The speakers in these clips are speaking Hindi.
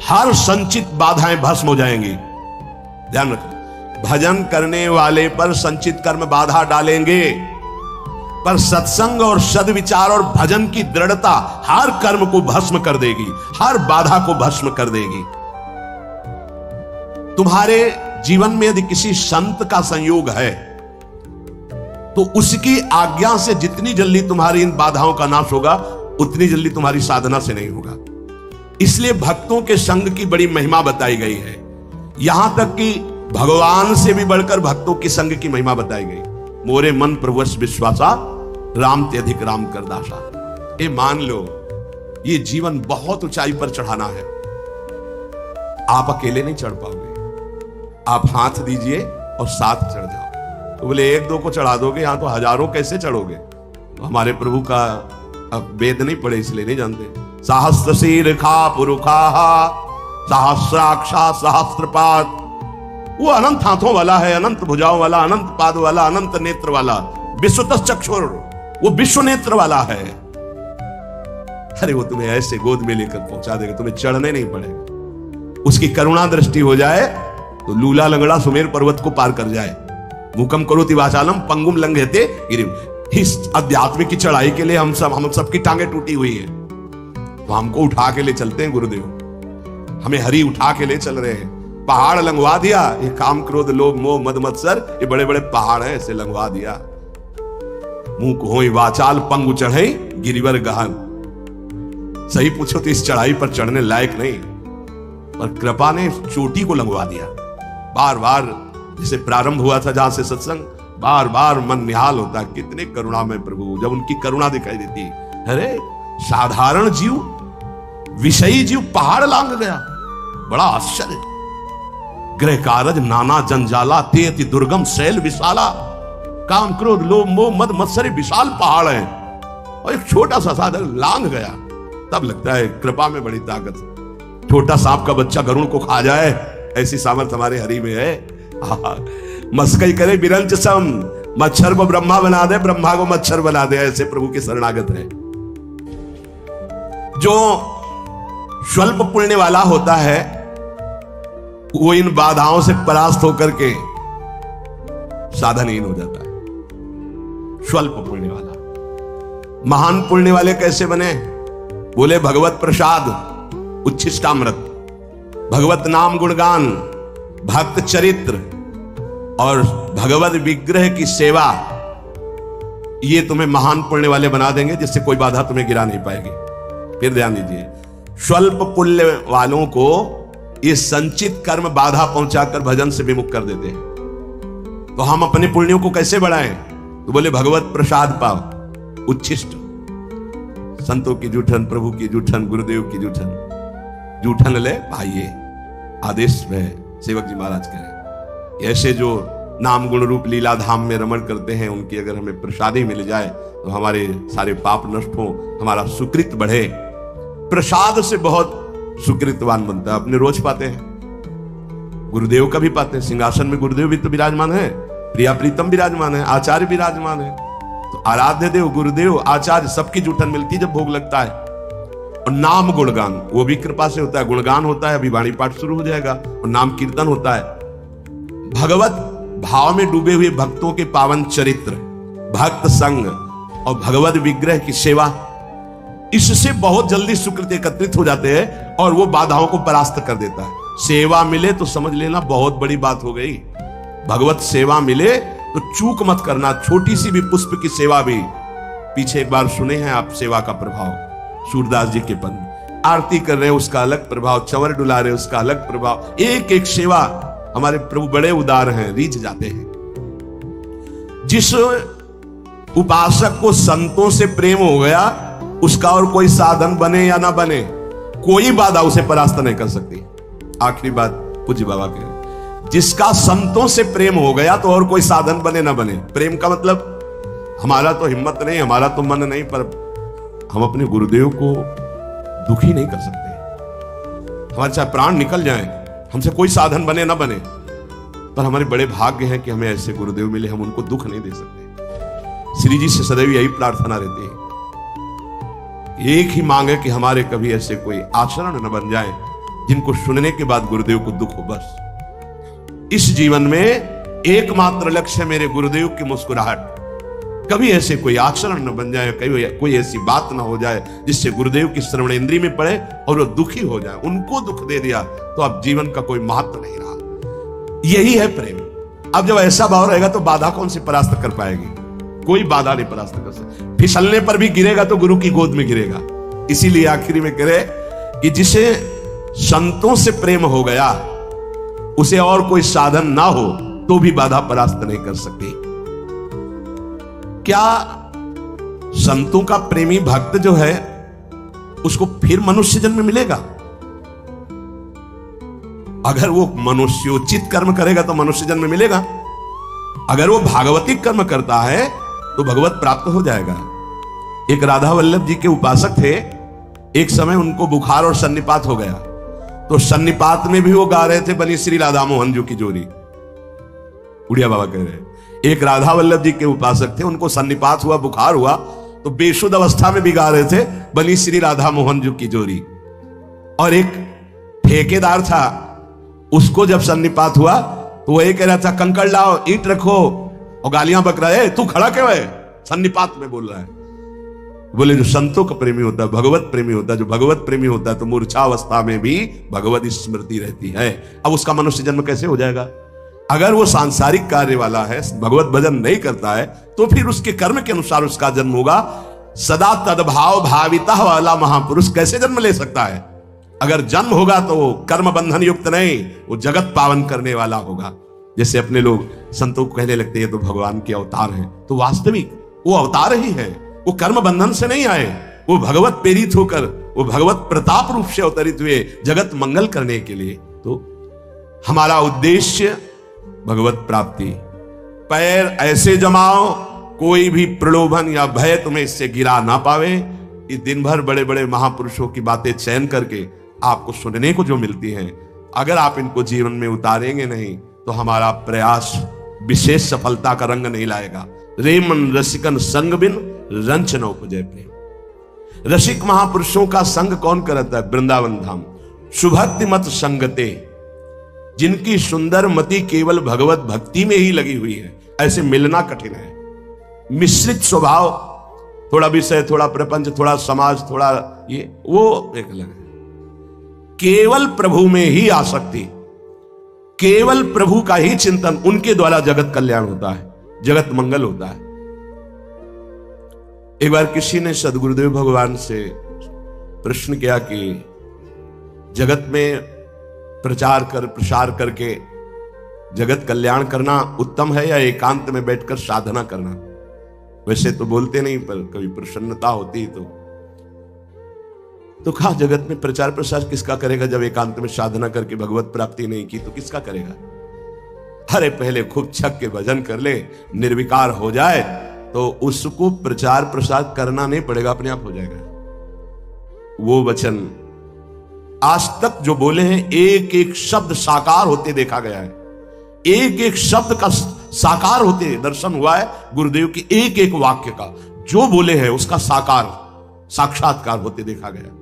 हर संचित बाधाएं भस्म हो जाएंगी। ध्यान रखो, भजन करने वाले पर संचित कर्म बाधा डालेंगे, पर सत्संग और सद्विचार और भजन की दृढ़ता हर कर्म को भस्म कर देगी, हर बाधा को भस्म कर देगी। तुम्हारे जीवन में यदि किसी संत का संयोग है तो उसकी आज्ञा से जितनी जल्दी तुम्हारी इन बाधाओं का नाश होगा उतनी जल्दी तुम्हारी साधना से नहीं होगा। इसलिए भक्तों के संग की बड़ी महिमा बताई गई है। यहां तक कि भगवान से भी बढ़कर भक्तों की संग की महिमा बताई गई। मोरे मन प्रभुवश विश्वासा, राम ते अधिक राम कर दासा। ये मान लो, ये जीवन बहुत ऊंचाई पर चढ़ाना है। आप अकेले नहीं चढ़ पाओगे, आप हाथ दीजिए और साथ चढ़ जाओ। तो बोले एक दो को चढ़ा दोगे, यहां तो हजारों कैसे चढ़ोगे? तो हमारे प्रभु का अब वेद नहीं पढ़े इसलिए नहीं जानते। सहस्त्र शीर खा पुरुखा, सहस्राक्षा सहस्त्रपाद। वो अनंत हाथों वाला है, अनंत भुजाओं वाला, अनंत पाद वाला, अनंत नेत्र वाला, विश्वतः चक्षुर, वो विश्व नेत्र वाला है। अरे वो तुम्हें ऐसे गोद में लेकर पहुंचा देगा, तुम्हें चढ़ने नहीं पड़ेगा। उसकी करुणा दृष्टि हो जाए तो लूला लंगड़ा सुमेर पर्वत को पार कर जाए। मुकम करोति वाचालम पंगुम लंघयते गिरिम। इस आध्यात्मिक की चढ़ाई के लिए हम सबकी टांगे टूटी हुई है, तो हमको उठा के ले चलते हैं गुरुदेव। हमें हरि उठा के ले चल रहे हैं। पहाड़ लंघवा दिया, ये काम क्रोध लोभ मोह मद मत्सर, ये बड़े बड़े पहाड़ हैं, ऐसे लंघवा दिया। मुंह को होई वाचाल पंगु चढ़े गिरिवर गहन। सही पूछो तो इस चढ़ाई पर चढ़ने लायक नहीं, पर कृपा ने चोटी को लंघवा दिया। बार बार जैसे प्रारंभ हुआ था जहां से सत्संग, बार बार मन निहाल होता, कितने करुणा में प्रभु, जब उनकी करुणा दिखाई देती। अरे साधारण जीव, विषयी जीव पहाड़ लांघ गया, बड़ा आश्चर्य। ग्रह कारज नाना जंजाला, ते अति दुर्गम शैल विशाला। काम क्रोध लोभ मोह मद मत्सर विशाल पहाड़ है, और एक छोटा सा साधन लांघ गया। तब लगता है कृपा में बड़ी ताकत। छोटा सांप का बच्चा गरुड़ को खा जाए, ऐसी सामर्थ हमारे हरि में है। मस्कई करे बिरंच सम, मच्छर को ब्रह्मा बना दे, ब्रह्मा को मच्छर बना दे, ऐसे प्रभु की शरणागत है। जो स्वल्प पुण्य वाला होता है वो इन बाधाओं से परास्त होकर के साधनहीन हो जाता है। स्वल्प पुण्य वाला। महान पुण्य वाले कैसे बने? बोले भगवत प्रसाद, उच्छिष्टामृत, भगवत नाम गुणगान, भक्त चरित्र और भगवत विग्रह की सेवा, ये तुम्हें महान पुण्य वाले बना देंगे, जिससे कोई बाधा तुम्हें गिरा नहीं पाएगी। फिर ध्यान दीजिए, स्वल्प पुण्य वालों को ये संचित कर्म बाधा पहुंचाकर भजन से विमुख कर देते हैं। तो हम अपने पुण्यों को कैसे बढ़ाएं? तो बोले भगवत प्रसाद पाओ, उच्छिष्ट, संतों की जूठन, प्रभु की जूठन, गुरुदेव की जूठन, जूठन ले भाइये, आदेश में सेवक जी महाराज करें। ऐसे जो नाम गुण रूप लीला धाम में रमण करते हैं, उनकी अगर हमें प्रसादी मिल जाए तो हमारे सारे पाप नष्ट हो, हमारा सुकृत बढ़े। प्रसाद से बहुत सुकृतवान बनता है। अपने रोज पाते हैं, गुरुदेव का भी पाते हैं, सिंहासन में गुरुदेव भी तो विराजमान है, प्रिया प्रीतम विराजमान है, आचार्य विराजमान है। तो आराध्य देव, गुरुदेव, आचार्य, सबकी जूठन मिलती है जब भोग लगता है। और नाम गुणगान वो भी कृपा से होता है। गुणगान होता है, अभी वाणी पाठ शुरू हो जाएगा, और नाम कीर्तन होता है। भगवत भाव में डूबे हुए भक्तों के पावन चरित्र, भक्त संग और भगवत विग्रह की सेवा, इससे बहुत जल्दी सुकृत एकत्रित हो जाते हैं और वो बाधाओं को परास्त कर देता है। सेवा मिले तो समझ लेना बहुत बड़ी बात हो गई। भगवत सेवा मिले तो चूक मत करना, छोटी सी भी पुष्प की सेवा भी। पीछे एक बार सुने हैं आप सेवा का प्रभाव, सूरदास जी के पद, आरती कर रहे हैं उसका अलग प्रभाव, चंवर डुला रहे उसका अलग प्रभाव। एक एक सेवा, हमारे प्रभु बड़े उदार हैं, रीझ जाते हैं। जिस उपासक को संतों से प्रेम हो गया, उसका और कोई साधन बने या ना बने, कोई बाधा उसे परास्त नहीं कर सकती। आखिरी बात पूज्य बाबा कह रहे, जिसका संतों से प्रेम हो गया तो और कोई साधन बने ना बने। प्रेम का मतलब हमारा तो हिम्मत नहीं, हमारा तो मन नहीं, पर हम अपने गुरुदेव को दुखी नहीं कर सकते। हमारे चाहे प्राण निकल जाएं, हमसे कोई साधन बने ना बने, पर हमारे बड़े भाग्य हैं कि हमें ऐसे गुरुदेव मिले, हम उनको दुख नहीं दे सकते। श्री जी से सदैव यही प्रार्थना रहती है, एक ही मांग है कि हमारे कभी ऐसे कोई आचरण न बन जाए जिनको सुनने के बाद गुरुदेव को दुख हो। बस इस जीवन में एकमात्र लक्ष्य है मेरे गुरुदेव की मुस्कुराहट। कभी ऐसे कोई आचरण न बन जाए, कभी कोई ऐसी बात ना हो जाए जिससे गुरुदेव की श्रवण इंद्री में पड़े और वो दुखी हो जाए। उनको दुख दे दिया तो अब जीवन का कोई महत्व नहीं रहा। यही है प्रेम। अब जब ऐसा भाव रहेगा तो बाधा कौन सी परास्त कर पाएगी? कोई बाधा नहीं परास्त कर सकती। फिसलने पर भी गिरेगा तो गुरु की गोद में गिरेगा। इसीलिए आखिरी में कहे कि जिसे संतों से प्रेम हो गया उसे और कोई साधन ना हो तो भी बाधा परास्त नहीं कर सकती। क्या संतों का प्रेमी भक्त जो है उसको फिर मनुष्य जन्म मिलेगा? अगर वो मनुष्योचित कर्म करेगा तो मनुष्य जन्म मिलेगा। अगर वो भागवतिक कर्म करता है तो भगवत प्राप्त हो जाएगा। एक राधा वल्लभ जी के उपासक थे। एक समय उनको बुखार और सन्निपात हो गया, तो सन्निपात में भी वो गा रहे थे बनी श्री राधा मोहन जी की जोड़ी। उड़िया बाबा कह रहे एक राधा वल्लभ जी के उपासक थे, उनको सन्निपात हुआ, बुखार हुआ, तो बेशुद्ध अवस्था में भी गा रहे थे बनी श्री राधा मोहन जी की जोड़ी। और एक ठेकेदार था, उसको जब सन्निपात हुआ तो वो ये कह रहा था कंकड़ लाओ, ईंट रखो, और गालियां बक रहा है, तू खड़ा क्यों है? सन्निपात में बोल रहा है। बोले जो संतों का प्रेमी होता है, भगवत प्रेमी होता है, जो भगवत प्रेमी होता है तो मूर्छावस्था में भी भगवत स्मृति रहती है। अब उसका मनुष्य जन्म कैसे हो जाएगा? अगर वो सांसारिक कार्य वाला है, भगवत भजन नहीं करता है, तो फिर उसके कर्म के अनुसार उसका जन्म होगा। सदा तद्भाव भाविता वाला महापुरुष कैसे जन्म ले सकता है? अगर जन्म होगा तो वो कर्म बंधन युक्त नहीं, वो जगत पावन करने वाला होगा। जैसे अपने लोग संतों को कहने लगते हैं तो भगवान के अवतार हैं, तो वास्तविक वो अवतार ही है। वो कर्म बंधन से नहीं आए, वो भगवत प्रेरित होकर, वो भगवत प्रताप रूप से अवतरित हुए जगत मंगल करने के लिए। तो हमारा उद्देश्य भगवत प्राप्ति। पैर ऐसे जमाओ कोई भी प्रलोभन या भय तुम्हें इससे गिरा ना पावे। इस दिन भर बड़े बड़े महापुरुषों की बातें चयन करके आपको सुनने को जो मिलती हैं, अगर आप इनको जीवन में उतारेंगे नहीं तो हमारा प्रयास विशेष सफलता का रंग नहीं लाएगा। रेमन रसिकन संग बिन रंच न उपजय प्रेम। रसिक महापुरुषों का संग कौन करता है? वृंदावन धाम। सुभक्ति मत संगते, जिनकी सुंदर मति केवल भगवत भक्ति में ही लगी हुई है, ऐसे मिलना कठिन है। मिश्रित स्वभाव, थोड़ा विषय, थोड़ा प्रपंच, थोड़ा समाज, थोड़ा ये वो एक अलग है। केवल प्रभु में ही आसक्ति, केवल प्रभु का ही चिंतन, उनके द्वारा जगत कल्याण होता है, जगत मंगल होता है। एक बार किसी ने सदगुरुदेव भगवान से प्रश्न किया कि जगत में प्रसार करके जगत कल्याण करना उत्तम है या एकांत में बैठकर साधना करना? वैसे तो बोलते नहीं, पर कभी प्रसन्नता होती तो कहा जगत में प्रचार प्रसार किसका करेगा? जब एकांत में साधना करके भगवत प्राप्ति नहीं की तो किसका करेगा? अरे पहले खूब छक के भजन कर ले, निर्विकार हो जाए तो उसको प्रचार प्रसार करना नहीं पड़ेगा, अपने आप हो जाएगा। वो वचन आज तक जो बोले हैं, एक एक शब्द साकार होते देखा गया है। एक एक शब्द का साकार होते दर्शन हुआ है। गुरुदेव की एक एक वाक्य का जो बोले हैं उसका साक्षात्कार होते देखा गया।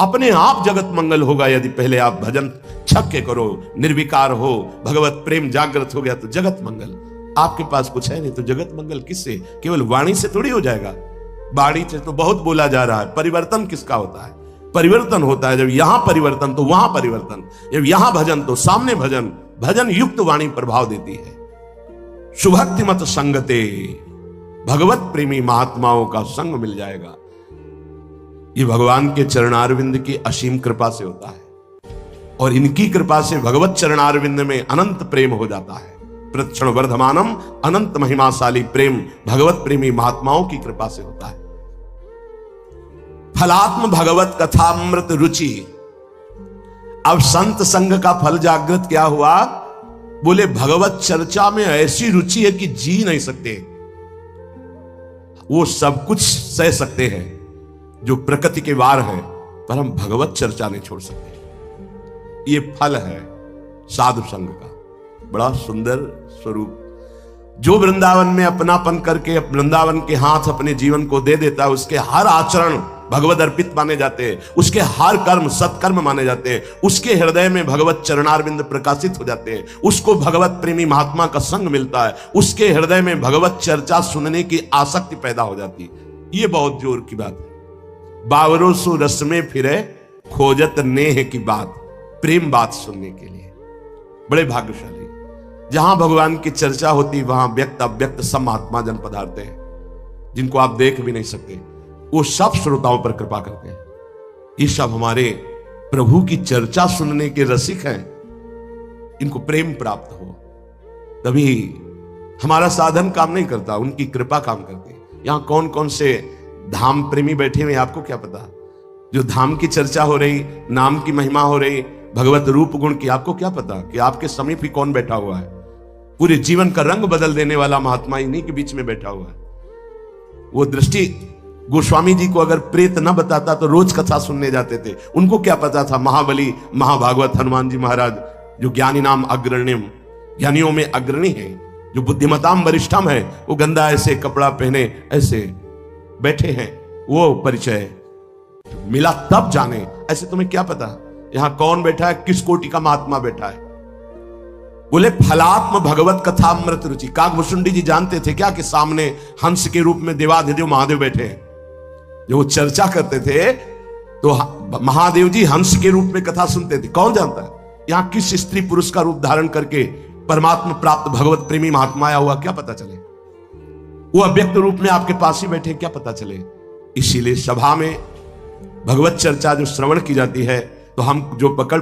अपने आप जगत मंगल होगा यदि पहले आप भजन छक के करो, निर्विकार हो, भगवत प्रेम जागृत हो गया तो जगत मंगल। आपके पास कुछ है नहीं तो जगत मंगल किससे? केवल वाणी से थोड़ी हो जाएगा। वाणी से तो बहुत बोला जा रहा है। परिवर्तन किसका होता है? परिवर्तन होता है जब यहां परिवर्तन तो वहां परिवर्तन, जब यहां भजन तो सामने भजन। भजन युक्त वाणी प्रभाव देती है। सुभक्ति मत संगते, भगवत प्रेमी महात्माओं का संग मिल जाएगा। ये भगवान के चरणारविंद की असीम कृपा से होता है, और इनकी कृपा से भगवत चरणारविंद में अनंत प्रेम हो जाता है। प्रतिक्षण वर्धमानम अनंत महिमाशाली प्रेम भगवत प्रेमी महात्माओं की कृपा से होता है। फलात्म भगवत कथामृत रुचि। अब संत संग का फल जागृत क्या हुआ? बोले भगवत चर्चा में ऐसी रुचि है कि जी नहीं सकते। वो सब कुछ सह सकते हैं जो प्रकृति के वार है, पर हम भगवत चर्चा नहीं छोड़ सकते। ये फल है साधु संग का। बड़ा सुंदर स्वरूप। जो वृंदावन में अपनापन करके वृंदावन के हाथ अपने जीवन को दे देता है, उसके हर आचरण भगवत अर्पित माने जाते हैं, उसके हर कर्म सत्कर्म माने जाते हैं, उसके हृदय में भगवत चरणारविंद प्रकाशित हो जाते हैं, उसको भगवत प्रेमी महात्मा का संग मिलता है, उसके हृदय में भगवत चर्चा सुनने की आसक्ति पैदा हो जाती है। ये बहुत जोर की बात है। बावरों सो रस में फिरे खोजत नेह की बात, प्रेम बात सुनने के लिए बड़े भाग्यशाली। जहां भगवान की चर्चा होती वहां व्यक्त अव्यक्त सब महात्मा जन पधारते हैं, जिनको आप देख भी नहीं सकते। वो सब श्रोताओं पर कृपा करते हैं। ये सब हमारे प्रभु की चर्चा सुनने के रसिक हैं, इनको प्रेम प्राप्त हो तभी हमारा साधन काम नहीं करता, उनकी कृपा काम करती है। यहां कौन कौन से धाम प्रेमी बैठे हुए आपको क्या पता? जो धाम की चर्चा हो रही, नाम की महिमा हो रही, भगवत रूप गुण की, आपको क्या पता कि आपके समीप ही कौन बैठा हुआ है? पूरे जीवन का रंग बदल देने वाला महात्मा इन्हीं के बीच में बैठा हुआ है। वो दृष्टि गोस्वामी जी को अगर प्रेत न बताता तो रोज कथा सुनने जाते थे। उनको क्या पता था महाबली महाभागवत हनुमान जी महाराज, जो ज्ञानी नाम अग्रणिम, ज्ञानियों में अग्रणी है, जो बुद्धिमताम वरिष्ठम है, वो गंदा ऐसे कपड़ा पहने ऐसे बैठे हैं, वो परिचय मिला तब जाने। ऐसे तुम्हें क्या पता यहां कौन बैठा है, किस कोटि का महात्मा बैठा है? बोले फलात्म भगवत कथामृत रुचि। काकभूषुंडी जी जानते थे क्या कि सामने हंस के रूप में देवाधिदेव महादेव बैठे हैं? जो वो चर्चा करते थे तो महादेव जी हंस के रूप में कथा सुनते थे। कौन जानता है यहां किस स्त्री पुरुष का रूप धारण करके परमात्मा प्राप्त भगवत प्रेमी महात्मा आया हुआ, क्या पता चले? वो अव्यक्त रूप में आपके पास ही बैठे, क्या पता चले? इसीलिए सभा में भगवत चर्चा जो श्रवण की जाती है तो हम जो पकड़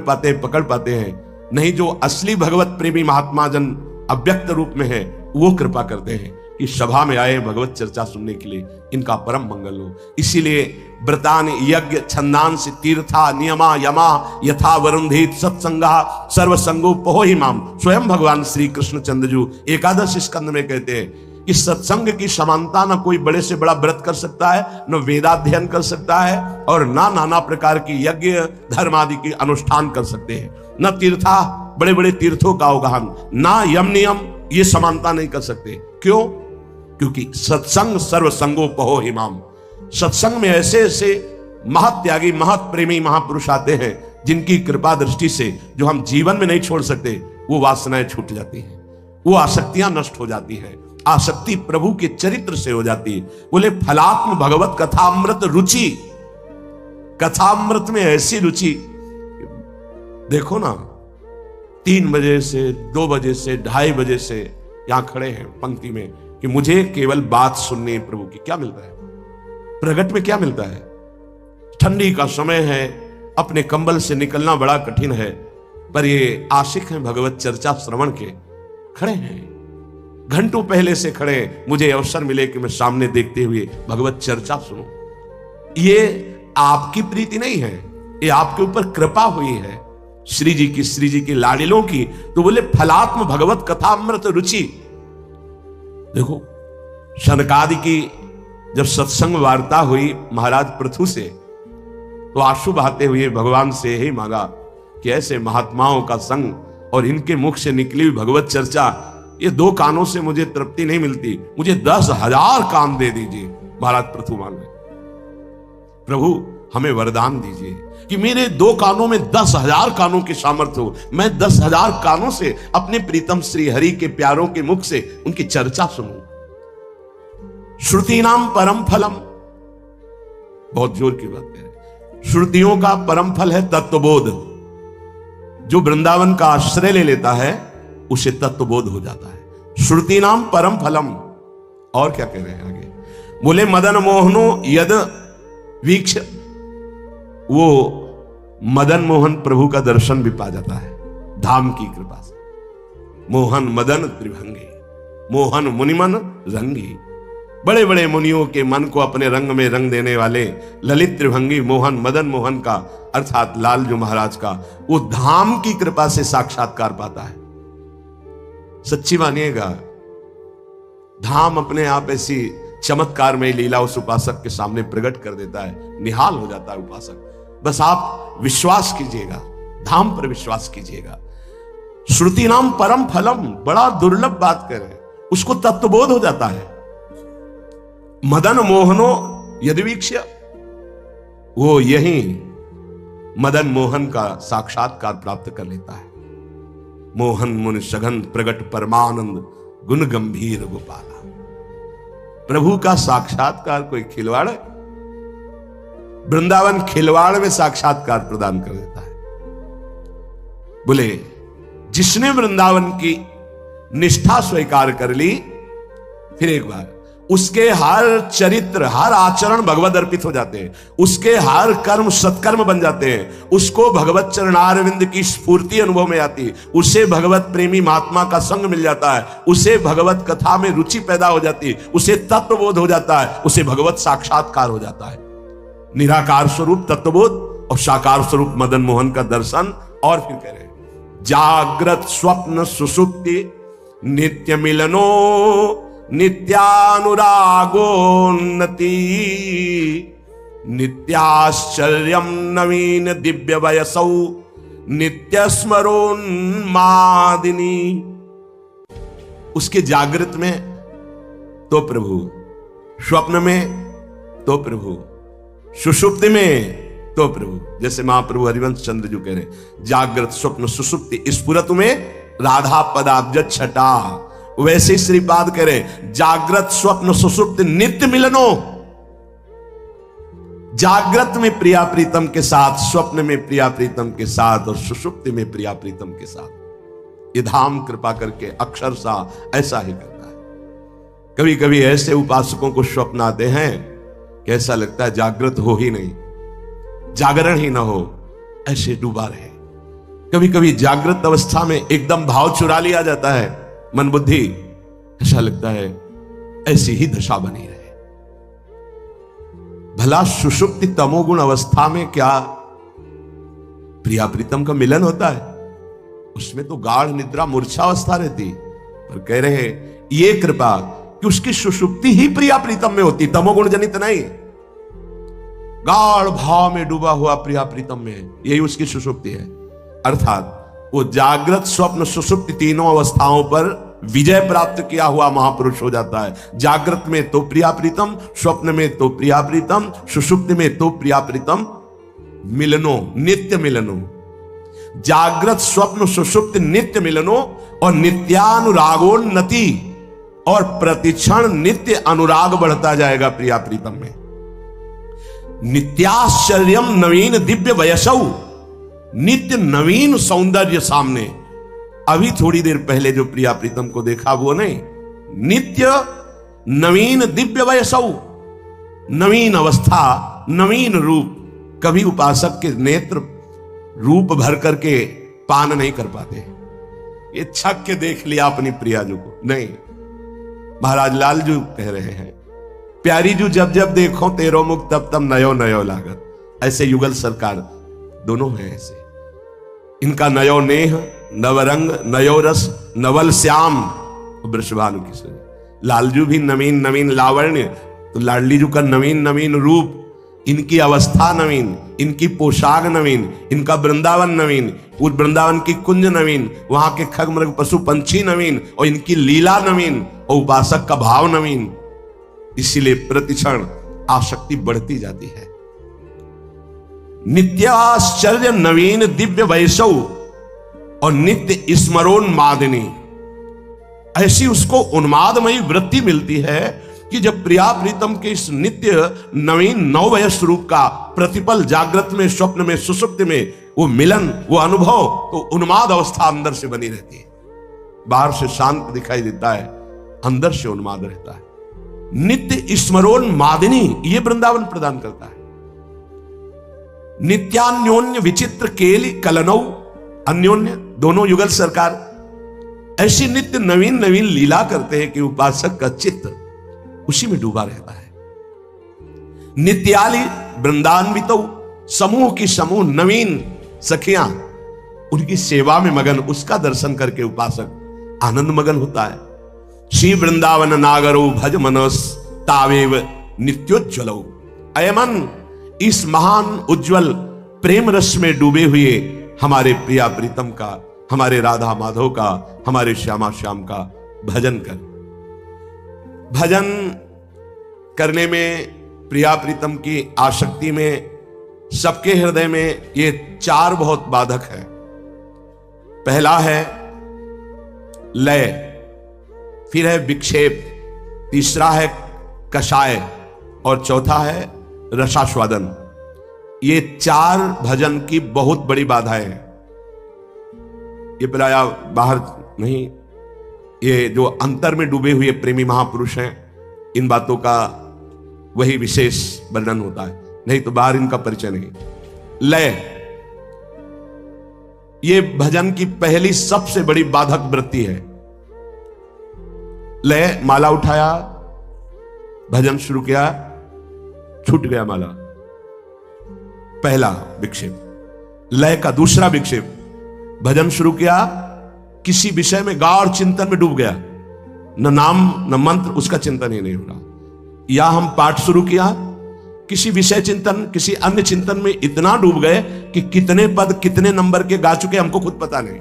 पाते हैं, नहीं जो असली भगवत प्रेमी महात्मा जन अव्यक्त रूप में है वो कृपा करते हैं कि सभा में आए भगवत चर्चा सुनने के लिए, इनका परम मंगल हो। इसीलिए व्रतान यज्ञ छंदांस तीर्था नियमा यमा यथा वरुंधित सत्संगा सर्वसंगो पहो ही माम। स्वयं भगवान श्री कृष्ण चंद्रजू एकादश स्कंद में कहते हैं कि सत्संग की समानता न कोई बड़े से बड़ा व्रत कर सकता है, न वेदाध्ययन कर सकता है, और न नाना प्रकार की यज्ञ धर्म आदि की अनुष्ठान कर सकते हैं, न तीर्था बड़े बड़े तीर्थों का अवगाहन, ना यम नियम, ये समानता नहीं कर सकते। क्यों? क्योंकि सत्संग सर्वसंगो पहो हिमाम। सत्संग में ऐसे ऐसे महत्यागी महत प्रेमी महापुरुष आते हैं जिनकी कृपा दृष्टि से जो हम जीवन में नहीं छोड़ सकते, वो वासनाएं छूट जाती हैं, वो आसक्तियां नष्ट हो जाती हैं, आसक्ति प्रभु के चरित्र से हो जाती है। बोले फलात्म भगवत कथामृत रुचि। कथामृत में ऐसी रुचि, देखो ना 3 बजे से 2 बजे से 2:30 बजे से यहां खड़े हैं पंक्ति में कि मुझे केवल बात सुननी है प्रभु की। क्या मिलता है? प्रगट में क्या मिलता है? ठंडी का समय है, अपने कंबल से निकलना बड़ा कठिन है, पर ये आशिक हैं भगवत चर्चा श्रवण के, खड़े हैं घंटों पहले से खड़े, मुझे अवसर मिले कि मैं सामने देखते हुए भगवत चर्चा सुनूं। ये आपकी प्रीति नहीं है, ये आपके ऊपर कृपा हुई है श्री जी की लाडिलों की। तो बोले फलात्म भगवत कथामृत रुचि। देखो शनकादि की जब सत्संग वार्ता हुई महाराज पृथु से, तो आंसू बहाते हुए भगवान से यही मांगा कि ऐसे महात्माओं का संग और इनके मुख से निकली हुई भगवत चर्चा, ये 2 कानों से मुझे तृप्ति नहीं मिलती, मुझे 10,000 कान दे दीजिए। महाराज पृथु मान गए, प्रभु हमें वरदान दीजिए कि मेरे 2 कानों में 10,000 कानों की सामर्थ्य हो, मैं 10,000 कानों से अपने प्रीतम श्री हरि के प्यारों के मुख से उनकी चर्चा सुनूं। श्रुति नाम परम फलम, बहुत जोर की बात है। श्रुतियों का परम फल है तत्वबोध। जो वृंदावन का आश्रय ले लेता है उसे तत्वबोध हो जाता है। श्रुति नाम परम फलम। और क्या कह रहे हैं आगे? बोले मदन मोहनो यद वीक्ष, वो मदन मोहन प्रभु का दर्शन भी पा जाता है धाम की कृपा से। मोहन मदन त्रिभंगी, मोहन मुनिमन रंगी। बड़े बड़े मुनियों के मन को अपने रंग में रंग देने वाले ललित त्रिभंगी मोहन मदन मोहन का अर्थात लालजू महाराज का, वो धाम की कृपा से साक्षात्कार पाता है। सच्ची मानिएगा, धाम अपने आप ऐसी चमत्कार में लीला उस उपासक के सामने प्रकट कर देता है, निहाल हो जाता है उपासक। बस आप विश्वास कीजिएगा, धाम पर विश्वास कीजिएगा। श्रुति नाम परम फलम, बड़ा दुर्लभ बात कह रहे हैं, उसको तत्वबोध हो जाता है। मदन मोहनो यदि वीक्ष्य, वो यही मदन मोहन का साक्षात्कार प्राप्त कर लेता है। मोहन मुनि सघन प्रगट परमानंद गुण गंभीर गोपाला। प्रभु का साक्षात्कार कोई खिलवाड़ है? वृंदावन खिलवाड़ में साक्षात्कार प्रदान कर देता है। बोले जिसने वृंदावन की निष्ठा स्वीकार कर ली, फिर एक बार उसके हर चरित्र हर आचरण भगवत अर्पित हो जाते हैं, उसके हर कर्म सत्कर्म बन जाते हैं, उसको भगवत चरणारविंद की स्फूर्ति अनुभव में आती है, उसे भगवत प्रेमी महात्मा का संग मिल जाता है, उसे भगवत कथा में रुचि पैदा हो जाती है, उसे तत्वबोध हो जाता है, उसे भगवत साक्षात्कार हो जाता है। निराकार स्वरूप तत्वबोध और साकार स्वरूप मदन मोहन का दर्शन। और फिर कह रहे हैं जागृत स्वप्न सुषुप्ति नित्य मिलनो नित्यानुरागोन्नति नित्याश्चर्यम नवीन दिव्य वयसौ नित्य स्मरोन्मादिनी। उसके जागृत में तो प्रभु, स्वप्न में तो प्रभु, सुषुप्ति में तो प्रभु। जैसे महाप्रभु हरिवंश चंद्र जो कह रहे जागृत स्वप्न सुषुप्ति स्फुरतु में राधा पदाब्ज छटा, वैसे ही श्रीपाद कह रहे जागृत स्वप्न सुषुप्ति नित्य मिलनो। जागृत में प्रिया प्रीतम के साथ, स्वप्न में प्रिया प्रीतम के साथ और सुषुप्ति में प्रिया प्रीतम के साथ। ये धाम कृपा करके अक्षरशः ऐसा ही करता है। कभी कभी ऐसे उपासकों को स्वप्न आते हैं कि ऐसा लगता है जागृत हो ही नहीं, जागरण ही ना हो, ऐसे डूबा रहे। कभी कभी जागृत अवस्था में एकदम भाव चुरा लिया जाता है, मन बुद्धि, ऐसा लगता है ऐसी ही दशा बनी रहे। भला सुषुप्ति तमोगुण अवस्था में क्या प्रिया प्रीतम का मिलन होता है? उसमें तो गाढ़ निद्रा मूर्छा अवस्था रहती, पर कह रहे हैं ये कृपा कि उसकी सुषुप्ति ही प्रिया प्रीतम में होती, तमोगुण जनित नहीं। गाढ़ भाव में डूबा हुआ प्रिया प्रीतम में, यही उसकी सुषुप्ति है। अर्थात वो जागृत स्वप्न सुषुप्ति तीनों अवस्थाओं पर विजय प्राप्त किया हुआ महापुरुष हो जाता है। जागृत में तो प्रिया प्रीतम, स्वप्न में तो प्रिया प्रीतम, सुषुप्ति में तो प्रिया प्रीतम मिलनो, नित्य मिलनो। जागृत स्वप्न सुषुप्ति नित्य मिलनो और नित्यानुरागोन्नति, और प्रतिक्षण नित्य अनुराग बढ़ता जाएगा प्रिया प्रीतम में। नित्याश्चर्यम नवीन दिव्य वयसौ, नित्य नवीन सौंदर्य सामने। अभी थोड़ी देर पहले जो प्रिया प्रीतम को देखा वो नहीं, नित्य नवीन दिव्य वयसौ, नवीन अवस्था, नवीन रूप। कभी उपासक के नेत्र रूप भर करके पान नहीं कर पाते, ये छक के देख लिया अपनी प्रियाजू को, नहीं। महाराज लालजू कह रहे हैं प्यारी जू जब जब देखो तेरो मुख तब तब नयो नयो लागत। ऐसे युगल सरकार दोनों हैं ऐसे, इनका नयो नेह नवरंग नयो रस नवल श्याम वृषभानु किशोर। लालजू भी नवीन नवीन लावण्य, तो लाडली जू का नवीन नवीन रूप, इनकी अवस्था नवीन, इनकी पोशाक नवीन, इनका वृंदावन नवीन, उस वृंदावन की कुंज नवीन, वहां के खग मृग पशु पंछी नवीन, और इनकी लीला नवीन और उपासक का भाव नवीन। इसीलिए प्रतिक्षण आसक्ति बढ़ती जाती है। नित्याश्चर्य नवीन दिव्य वैसव और नित्य स्मरोन्मादिनी, ऐसी उसको उन्मादमयी वृत्ति मिलती है कि जब प्रिया प्रीतम के इस नित्य नवीन नववयस रूप का प्रतिपल जागृत में, स्वप्न में, सुषुप्ति में वो मिलन, वो अनुभव, तो उन्माद अवस्था अंदर से बनी रहती है। बाहर से शांत दिखाई देता है, अंदर से उन्माद रहता है। नित्य स्मरोन्मादिनी ये वृंदावन प्रदान करता है। नित्यान्योन्य विचित्र केली कलनौ, अन्योन्य दोनों युगल सरकार ऐसी नित्य नवीन नवीन लीला करते हैं कि उपासक का चित्त उसी में डूबा रहता है। नित्याली वृंदान्वितौ, समूह की समूह नवीन सखियां उनकी सेवा में मगन, उसका दर्शन करके उपासक आनंद मगन होता है। श्री वृंदावन नागरो भज मनस तावेव नित्योज्वलो। अयमन, इस महान उज्जवल प्रेम रस में डूबे हुए हमारे प्रिया प्रीतम का, हमारे राधा माधव का, हमारे श्यामा श्याम का भजन कर। भजन करने में, प्रिया प्रीतम की आसक्ति में सबके हृदय में ये चार बहुत बाधक है। पहला है लय, फिर है विक्षेप, तीसरा है कषाय और चौथा है रसास्वादन। ये चार भजन की बहुत बड़ी बाधाएं हैं। ये प्राय बाहर नहीं, ये जो अंतर में डूबे हुए प्रेमी महापुरुष हैं, इन बातों का वही विशेष वर्णन होता है, नहीं तो बाहर इनका परिचय नहीं। लय, ये भजन की पहली सबसे बड़ी बाधक वृत्ति है। लय, माला उठाया, भजन शुरू किया, छूट गया माला, पहला विक्षेप। लय का दूसरा विक्षेप, भजन शुरू किया, किसी विषय में गाढ़ चिंतन में डूब गया, न नाम न मंत्र, उसका चिंतन ही नहीं हो रहा। या हम पाठ शुरू किया, किसी विषय चिंतन, किसी अन्य चिंतन में इतना डूब गए कि कितने पद कितने नंबर के गा चुके हमको खुद पता नहीं।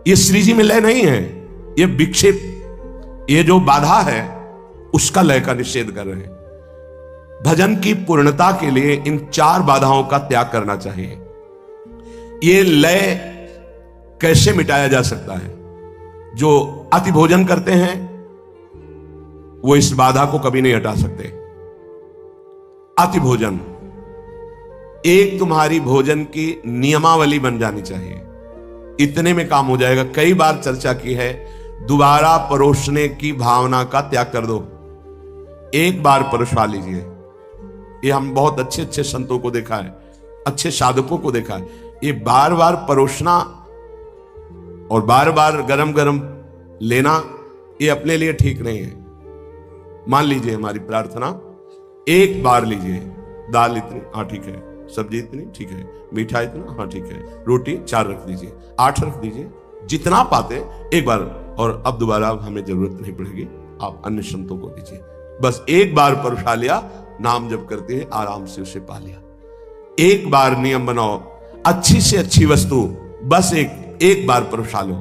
ये श्री जी में लय नहीं है, ये विक्षेप, ये जो बाधा है उसका लय का निषेध कर रहे हैं। भजन की पूर्णता के लिए इन चार बाधाओं का त्याग करना चाहिए। ये लय कैसे मिटाया जा सकता है? जो अति भोजन करते हैं वो इस बाधा को कभी नहीं हटा सकते। अति भोजन एक तुम्हारी भोजन की नियमावली बन जानी चाहिए, इतने में काम हो जाएगा। कई बार चर्चा की है, दोबारा परोसने की भावना का त्याग कर दो, एक बार परोसा लीजिए। ये हम बहुत अच्छे अच्छे संतों को देखा है, अच्छे साधकों को देखा है, ये बार बार परोसना और बार बार गरम गरम लेना, ये अपने लिए ठीक नहीं है। मान लीजिए हमारी प्रार्थना, एक बार लीजिए, दाल इतनी, हाँ ठीक है, सब्जी इतनी, ठीक है, मीठा इतना, हाँ ठीक है, रोटी 4 रख दीजिए, 8 रख दीजिए, जितना पाते एक बार, और अब दोबारा हमें जरूरत नहीं पड़ेगी, आप अन्य संतों को दीजिए। बस एक बार परोसा लिया, नाम जप करते हैं आराम से उसे पा लिया। एक बार नियम बनाओ, अच्छी से अच्छी वस्तु बस एक बार परोसा लो,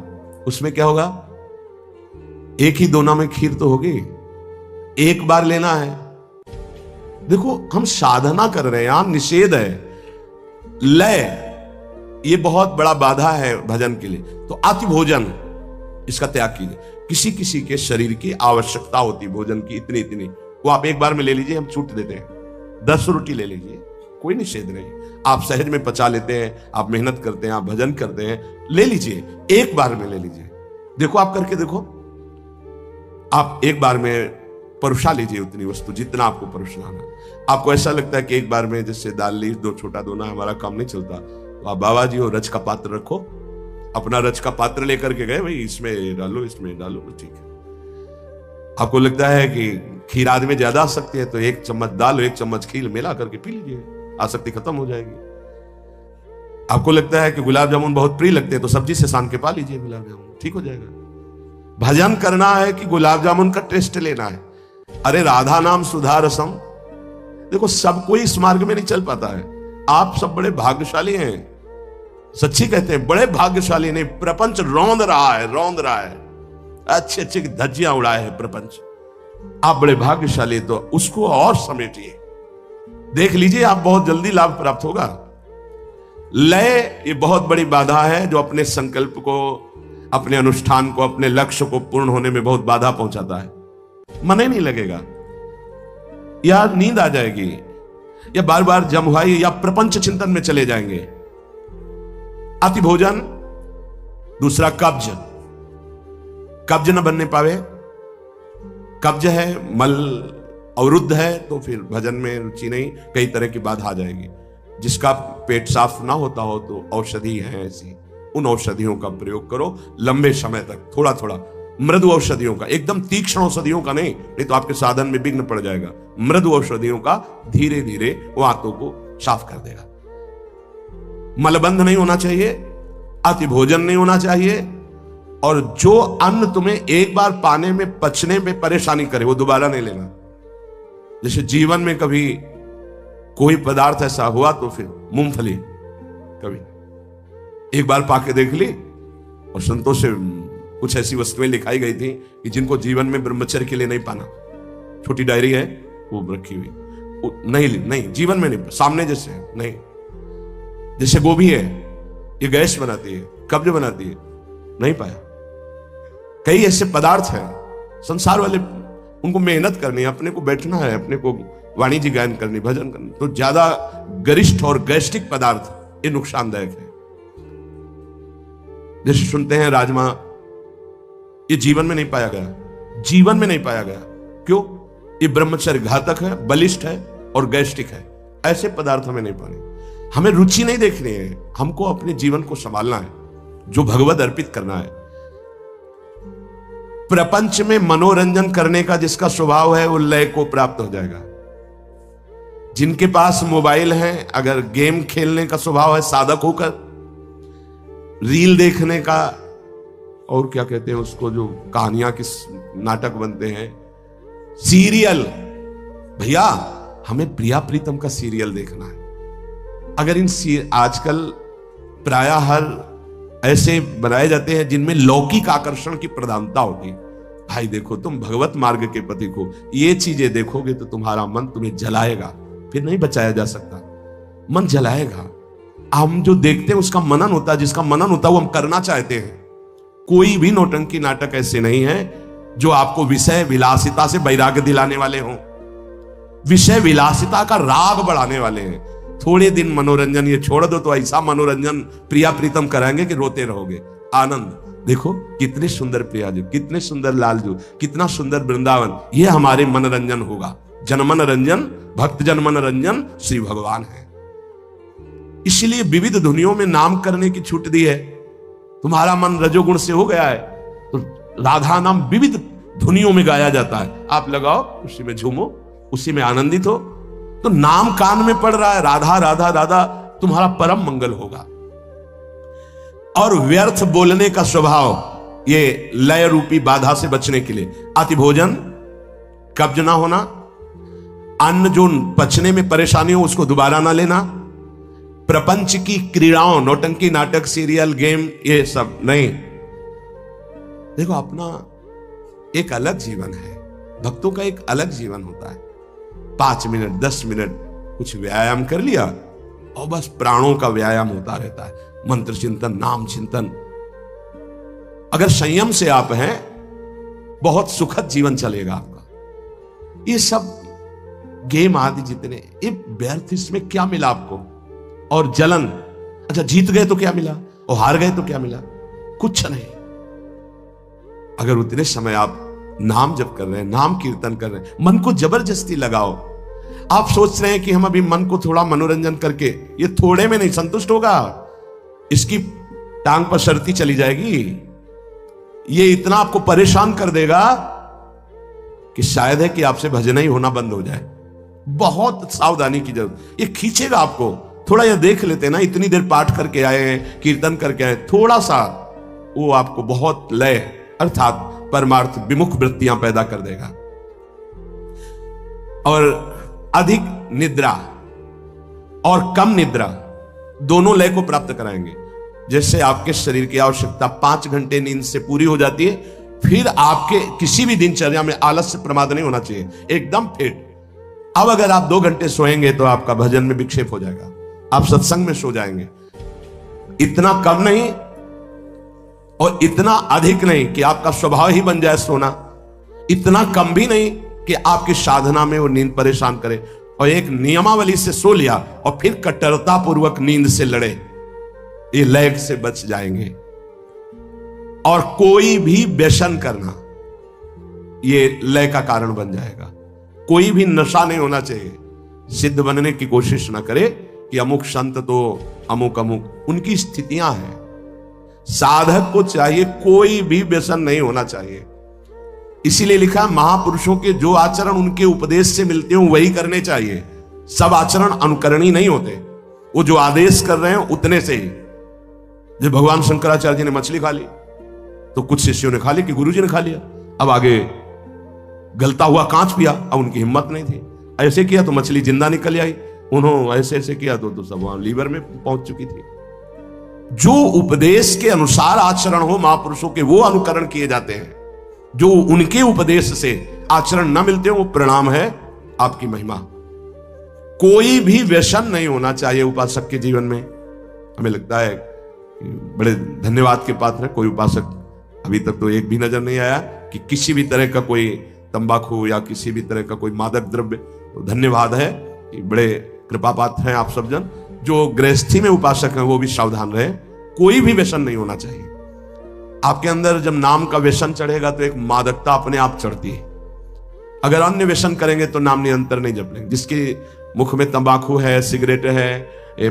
उसमें क्या होगा? एक ही दोना में खीर तो होगी, एक बार लेना है। देखो हम साधना कर रहे हैं, यहां निषेध है। लय ये बहुत बड़ा बाधा है भजन के लिए। तो अति भोजन, इसका त्याग कीजिए। किसी किसी के शरीर की आवश्यकता होती भोजन की, इतनी इतनी, वो आप एक बार में ले लीजिए, हम छूट देते हैं। 10 रोटी ले लीजिए, कोई निषेध नहीं। आप सहज में पचा लेते हैं, आप मेहनत करते हैं, आप भजन करते हैं, ले लीजिए, एक बार में ले लीजिए। देखो आप करके देखो, आप एक बार में परोसा लीजिए उतनी वस्तु जितना आपको परोसना। आपको ऐसा लगता है कि एक बार में जैसे दाल ली, 2 छोटा दोना, हमारा काम नहीं चलता, तो आप बाबा जी हो, रज का पात्र रखो, अपना रज का पात्र लेकर के गए, भाई इसमें डालो, इसमें डालो, ठीक है। आपको लगता है कि खीर आदि में ज्यादा आसक्ति है, तो 1 चम्मच दाल, 1 चम्मच खीर मिला करके पी लीजिए, आसक्ति खत्म हो जाएगी। आपको लगता है कि गुलाब जामुन बहुत प्रिय लगते हैं, तो सब्जी से सान के पा लीजिए गुलाब जामुन, ठीक हो जाएगा। भजन करना है कि गुलाब जामुन का टेस्ट लेना है? अरे राधा नाम सुधा रसम। देखो सब कोई इस मार्ग में नहीं चल पाता है। आप सब बड़े भाग्यशाली हैं, सच्ची कहते हैं, बड़े भाग्यशाली। नहीं, प्रपंच रौंद रहा है, अच्छे अच्छे धज्जियां उड़ाए है प्रपंच। आप बड़े भाग्यशाली, तो उसको और समेटिए, देख लीजिए, आप बहुत जल्दी लाभ प्राप्त होगा। लय ये बहुत बड़ी बाधा है, जो अपने संकल्प को, अपने अनुष्ठान को, अपने लक्ष्य को पूर्ण होने में बहुत बाधा पहुंचाता है। मन ही नहीं लगेगा, या नींद आ जाएगी, या बार बार जमुहाई या प्रपंच चिंतन में चले जाएंगे। अति भोजन, दूसरा कब्ज न बनने पावे। कब्ज है, मल अवरुद्ध है, तो फिर भजन में रुचि नहीं, कई तरह की बाधा आ जाएगी। जिसका पेट साफ ना होता हो तो औषधि है ऐसी, उन औषधियों का प्रयोग करो लंबे समय तक, थोड़ा थोड़ा, मृदु औषधियों का, एकदम तीक्ष्ण औषधियों का नहीं तो आपके साधन में विघ्न पड़ जाएगा। मृदु औषधियों का धीरे धीरे वो आंतों को साफ कर देगा। मलबंध नहीं होना चाहिए, अति भोजन नहीं होना चाहिए, और जो अन्न तुम्हें एक बार पाने में, पचने में परेशानी करे, वो दोबारा नहीं लेना। जैसे जीवन में कभी कोई पदार्थ ऐसा हुआ, तो फिर मूंगफली कभी एक बार पाके देख ली, और संतों से कुछ ऐसी वस्तुएं लिखाई गई थी कि जिनको जीवन में ब्रह्मचर्य के लिए नहीं पाना, छोटी डायरी है वो रखी हुई, नहीं जीवन में नहीं, सामने जैसे नहीं। जैसे गोभी है, ये गैस बनाती है, कब्ज बनाती है, नहीं पाया। कई ऐसे पदार्थ हैं संसार वाले, उनको मेहनत करनी है, अपने को बैठना है, अपने को वाणिज्य गायन करनी, भजन करनी, तो ज्यादा गरिष्ठ और गैस्ट्रिक पदार्थ ये नुकसानदायक है। जैसे सुनते हैं राजमा, ये जीवन में नहीं पाया गया, जीवन में नहीं पाया गया। क्यों? ये ब्रह्मचर्य घातक है, बलिष्ठ है और गैस्ट्रिक है। ऐसे पदार्थ हमें नहीं पाने। हमें रुचि नहीं देखनी है, हमको अपने जीवन को संभालना है, जो भगवत अर्पित करना है। प्रपंच में मनोरंजन करने का जिसका स्वभाव है वो लय को प्राप्त हो जाएगा। जिनके पास मोबाइल है, अगर गेम खेलने का स्वभाव है, साधक होकर रील देखने का, और क्या कहते हैं उसको, जो कहानियां किस नाटक बनते हैं, सीरियल, भैया हमें प्रिया प्रीतम का सीरियल देखना है। अगर इन आजकल प्रायः हर ऐसे बनाए जाते हैं जिनमें लौकिक आकर्षण की प्रधानता होगी। भाई देखो, तुम भगवत मार्ग के पति को ये चीजें देखोगे तो तुम्हारा मन तुम्हें जलाएगा, फिर नहीं बचाया जा सकता, मन जलाएगा। हम जो देखते हैं उसका मनन होता है, जिसका मनन होता है वो हम करना चाहते हैं। कोई भी नौटंकी नाटक ऐसे नहीं है जो आपको विषय विलासिता से वैराग्य दिलाने वाले हों, विषय विलासिता का राग बढ़ाने वाले हैं। थोड़े दिन मनोरंजन ये छोड़ दो तो ऐसा मनोरंजन प्रिया प्रीतम कराएंगे कि रोते रहोगे। आनंद देखो, कितने सुंदर प्रियाजू, कितने सुंदर लालजू, कितना सुंदर वृंदावन, ये हमारे मनोरंजन होगा। जनमन रंजन, भक्त जनमन रंजन श्री भगवान है। इसलिए विविध धुनियों में नाम करने की छूट दी है। तुम्हारा मन रजोगुण से हो गया है तो राधा नाम विविध धुनियों में गाया जाता है। आप लगाओ, उसी में झूमो, उसी में आनंदित हो, तो नाम कान में पड़ रहा है, राधा राधा राधा, तुम्हारा परम मंगल होगा। और व्यर्थ बोलने का स्वभाव, ये लय रूपी बाधा से बचने के लिए अति भोजन, कब्ज ना होना, अन्न जो पचने में परेशानी हो उसको दोबारा ना लेना, प्रपंच की क्रीड़ाओं, नौटंकी नाटक, सीरियल, गेम, ये सब नहीं। देखो, अपना एक अलग जीवन है, भक्तों का एक अलग जीवन होता है। 5 मिनट 10 मिनट कुछ व्यायाम कर लिया और बस प्राणों का व्यायाम होता रहता है। मंत्र चिंतन, नाम चिंतन। अगर संयम से आप हैं, बहुत सुखद जीवन चलेगा आपका। ये सब गेम आदि जितने, ये व्यर्थ, इसमें क्या मिला आपको? और जलन, अच्छा जीत गए तो क्या मिला, और हार गए तो क्या मिला? कुछ नहीं। अगर उतने समय आप नाम जप कर रहे हैं, नाम कीर्तन कर रहे हैं, मन को जबरदस्ती लगाओ। आप सोच रहे हैं कि हम अभी मन को थोड़ा मनोरंजन करके, ये थोड़े में नहीं संतुष्ट होगा, इसकी टांग पर शर्ती चली जाएगी। ये इतना आपको परेशान कर देगा कि शायद है कि आपसे भजन ही होना बंद हो जाए। बहुत सावधानी की जरूरत। ये खींचेगा आपको। थोड़ा ये देख लेते ना, इतनी देर पाठ करके आए हैं, कीर्तन करके आए, थोड़ा सा वो आपको बहुत लय अर्थात परमार्थ विमुख वृत्तियां पैदा कर देगा। और अधिक निद्रा और कम निद्रा दोनों लय को प्राप्त कराएंगे। जैसे आपके शरीर की आवश्यकता 5 घंटे नींद से पूरी हो जाती है, फिर आपके किसी भी दिनचर्या में आलस्य प्रमाद नहीं होना चाहिए, एकदम फिट। अब अगर आप 2 घंटे सोएंगे तो आपका भजन में विक्षेप हो जाएगा, आप सत्संग में सो जाएंगे। इतना कम नहीं और इतना अधिक नहीं कि आपका स्वभाव ही बन जाए सोना, इतना कम भी नहीं कि आपकी साधना में वो नींद परेशान करे। और एक नियमावली से सो लिया और फिर कट्टरता पूर्वक नींद से लड़े, ये लय से बच जाएंगे। और कोई भी व्यसन करना ये लय का कारण बन जाएगा। कोई भी नशा नहीं होना चाहिए। सिद्ध बनने की कोशिश ना करे कि अमुक संत तो अमुक अमुक, उनकी स्थितियां हैं। साधक को चाहिए कोई भी व्यसन नहीं होना चाहिए। इसीलिए लिखा, महापुरुषों के जो आचरण उनके उपदेश से मिलते हो वही करने चाहिए। सब आचरण अनुकरणीय नहीं होते, वो जो आदेश कर रहे हैं उतने से ही। जब भगवान शंकराचार्य जी ने मछली खा ली तो कुछ शिष्यों ने खा ली कि गुरुजी ने खा लिया, अब आगे गलता हुआ कांच पिया, अब उनकी हिम्मत नहीं थी। ऐसे किया तो मछली जिंदा निकल आई, उन्होंने ऐसे ऐसे किया तो सब वहां लीवर में पहुंच चुकी थी। जो उपदेश के अनुसार आचरण हो महापुरुषों के, वो अनुकरण किए जाते हैं। जो उनके उपदेश से आचरण न मिलते हो, वो प्रणाम है आपकी महिमा। कोई भी व्यसन नहीं होना चाहिए उपासक के जीवन में। हमें लगता है कि बड़े धन्यवाद के पात्र है, कोई उपासक अभी तक तो एक भी नजर नहीं आया कि किसी भी तरह का कोई तंबाकू या किसी भी तरह का कोई मादक द्रव्य। तो धन्यवाद है कि बड़े कृपा पात्र हैं आप सब जन। जो गृहस्थी में उपासक हैं वो भी सावधान रहे, कोई भी व्यसन नहीं होना चाहिए। आपके अंदर जब नाम का व्यसन चढ़ेगा तो एक मादकता अपने आप चढ़ती है। अगर अन्य व्यसन करेंगे तो नाम निरंतर नहीं जप लेंगे। जिसके मुख में तंबाकू है, सिगरेट है,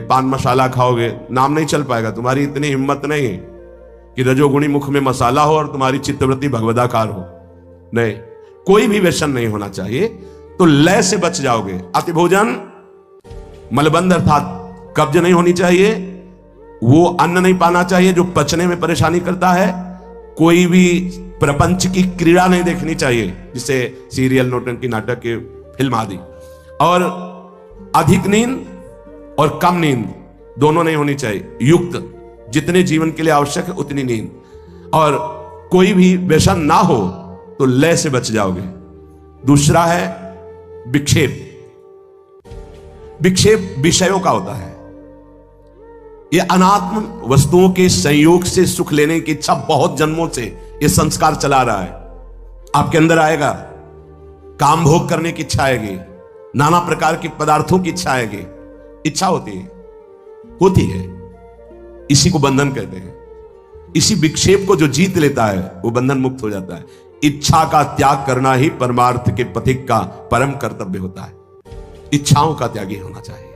पान मसाला खाओगे, नाम नहीं चल पाएगा। तुम्हारी इतनी हिम्मत नहीं कि रजोगुणी मुख में मसाला हो और तुम्हारी चित्तवृत्ति भगवदाकार हो। नहीं, कोई भी व्यसन नहीं होना चाहिए, तो लय से बच जाओगे। अतिभोजन, मलबंध अर्थात कब्ज नहीं होनी चाहिए। वो अन्न नहीं पाना चाहिए जो पचने में परेशानी करता है। कोई भी प्रपंच की क्रीड़ा नहीं देखनी चाहिए, जिसे सीरियल, नौटंकी, नाटक के फिल्म आदि। और अधिक नींद और कम नींद दोनों नहीं होनी चाहिए, युक्त, जितने जीवन के लिए आवश्यक है उतनी नींद। और कोई भी व्यसन ना हो तो लय से बच जाओगे। दूसरा है विक्षेप। विक्षेप विषयों का होता है। यह अनात्म वस्तुओं के संयोग से सुख लेने की इच्छा बहुत जन्मों से यह संस्कार चला रहा है। आपके अंदर आएगा, काम भोग करने की इच्छा आएगी, नाना प्रकार के पदार्थों की इच्छा आएगी। इच्छा होती है, इसी को बंधन कहते हैं। इसी विक्षेप को जो जीत लेता है वो बंधन मुक्त हो जाता है। इच्छा का त्याग करना ही परमार्थ के पथिक का परम कर्तव्य होता है। इच्छाओं का त्यागी होना चाहिए।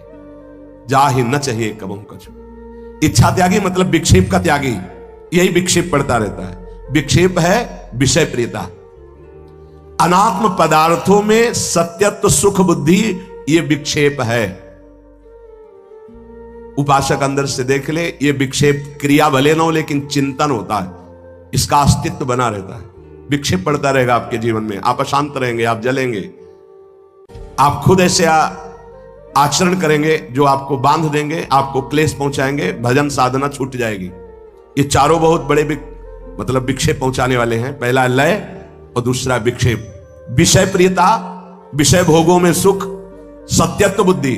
जा ही न चाहिए कबहू कछु। इच्छा त्यागी मतलब विक्षेप का त्यागी। यही विक्षेप पड़ता रहता है। विक्षेप है विषय प्रियता। अनात्म पदार्थों में सत्यत्व सुख बुद्धि, ये विक्षेप है। उपासक अंदर से देख ले, ये विक्षेप क्रिया भले ना हो लेकिन चिंतन होता है, इसका अस्तित्व बना रहता है। विक्षेप पड़ता रहेगा आपके जीवन में, आप अशांत रहेंगे, आप जलेंगे, आप खुद ऐसे आचरण करेंगे जो आपको बांध देंगे, आपको क्लेश पहुंचाएंगे, भजन साधना छूट जाएगी। ये चारों बहुत बड़े मतलब विक्षेप पहुंचाने वाले हैं। पहला लय और दूसरा विक्षेप। विषय प्रियता, विषय भोगों में सुख, सत्यत्व बुद्धि,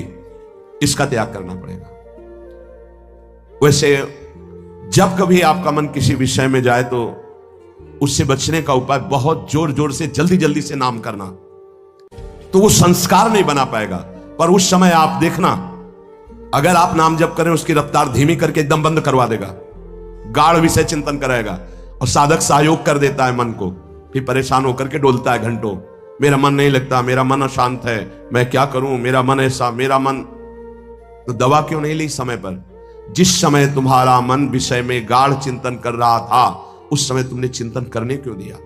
इसका त्याग करना पड़ेगा। वैसे जब कभी आपका मन किसी विषय में जाए तो उससे बचने का उपाय बहुत जोर जोर से जल्दी जल्दी से नाम करना, तो वो संस्कार नहीं बना पाएगा। पर उस समय आप देखना, अगर आप नाम जप करें उसकी रफ्तार धीमी करके एकदम बंद करवा देगा, गाढ़ विषय चिंतन कराएगा और साधक सहयोग कर देता है मन को। फिर परेशान होकर के डोलता है घंटों, मेरा मन नहीं लगता, मेरा मन अशांत है, मैं क्या करूं, मेरा मन ऐसा, मेरा मन। तो दवा क्यों नहीं ली समय पर? जिस समय तुम्हारा मन विषय में गाढ़ चिंतन कर रहा था उस समय तुमने चिंतन करने क्यों दिया?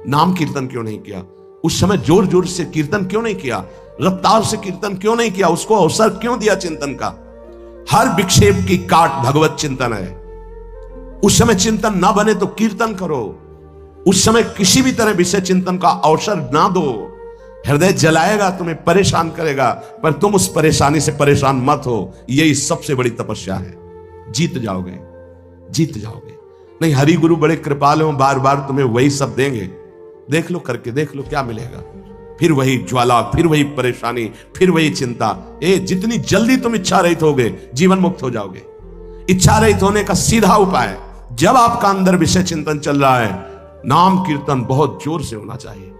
नाम कीर्तन क्यों नहीं किया? उस समय जोर जोर से कीर्तन क्यों नहीं किया? रफ्तार से कीर्तन क्यों नहीं किया? उसको अवसर क्यों दिया चिंतन का? हर विक्षेप की काट भगवत चिंतन है। उस समय चिंतन ना बने तो कीर्तन करो। उस समय किसी भी तरह विषय चिंतन का अवसर ना दो। हृदय जलाएगा, तुम्हें परेशान करेगा, पर तुम उस परेशानी से परेशान मत हो। यही सबसे बड़ी तपस्या है। जीत जाओगे, जीत जाओगे। नहीं, हरि गुरु बड़े कृपालु हो, बार बार तुम्हें वही सब देंगे। देख लो, करके देख लो क्या मिलेगा। फिर वही ज्वाला, फिर वही परेशानी, फिर वही चिंता। जितनी जल्दी तुम इच्छा रहित होगे जीवन मुक्त हो जाओगे। इच्छा रहित होने का सीधा उपाय, जब आपका अंदर विषय चिंतन चल रहा है, नाम कीर्तन बहुत जोर से होना चाहिए।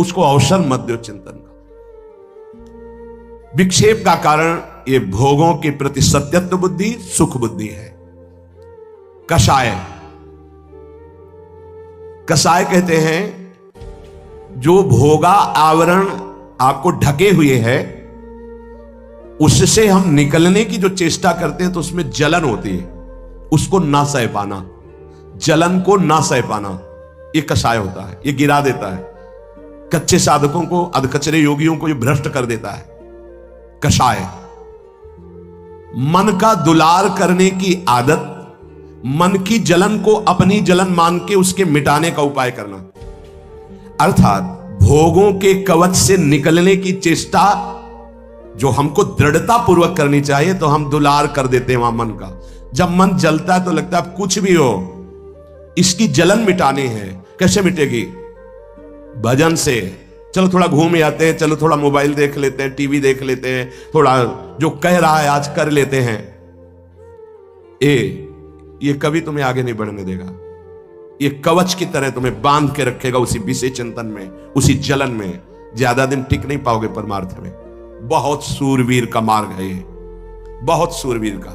उसको अवसर मत दो चिंतन का। विक्षेप का कारण ये भोगों के प्रति सत्यत्व बुद्धि, सुख बुद्धि है। कषाय, कषाय कहते हैं जो भोगा आवरण आपको ढके हुए है, उससे हम निकलने की जो चेष्टा करते हैं तो उसमें जलन होती है। उसको ना सह पाना, जलन को ना सह पाना, ये कषाय होता है। ये गिरा देता है कच्चे साधकों को, अधकचरे योगियों को ये भ्रष्ट कर देता है। कषाय, मन का दुलार करने की आदत, मन की जलन को अपनी जलन मान के उसके मिटाने का उपाय करना, अर्थात भोगों के कवच से निकलने की चेष्टा जो हमको दृढ़ता पूर्वक करनी चाहिए, तो हम दुलार कर देते हैं वहां मन का। जब मन जलता है तो लगता है कुछ भी हो, इसकी जलन मिटानी है। कैसे मिटेगी? भजन से, चलो थोड़ा घूम आते हैं, चलो थोड़ा मोबाइल देख लेते हैं, टीवी देख लेते हैं, थोड़ा जो कह रहा है आज कर लेते हैं। ये कभी तुम्हें आगे नहीं बढ़ने देगा। ये कवच की तरह तुम्हें बांध के रखेगा उसी विषय चिंतन में, उसी जलन में। ज्यादा दिन टिक नहीं पाओगे परमार्थ में। बहुत सूरवीर का मार्ग है ये, बहुत सूरवीर का।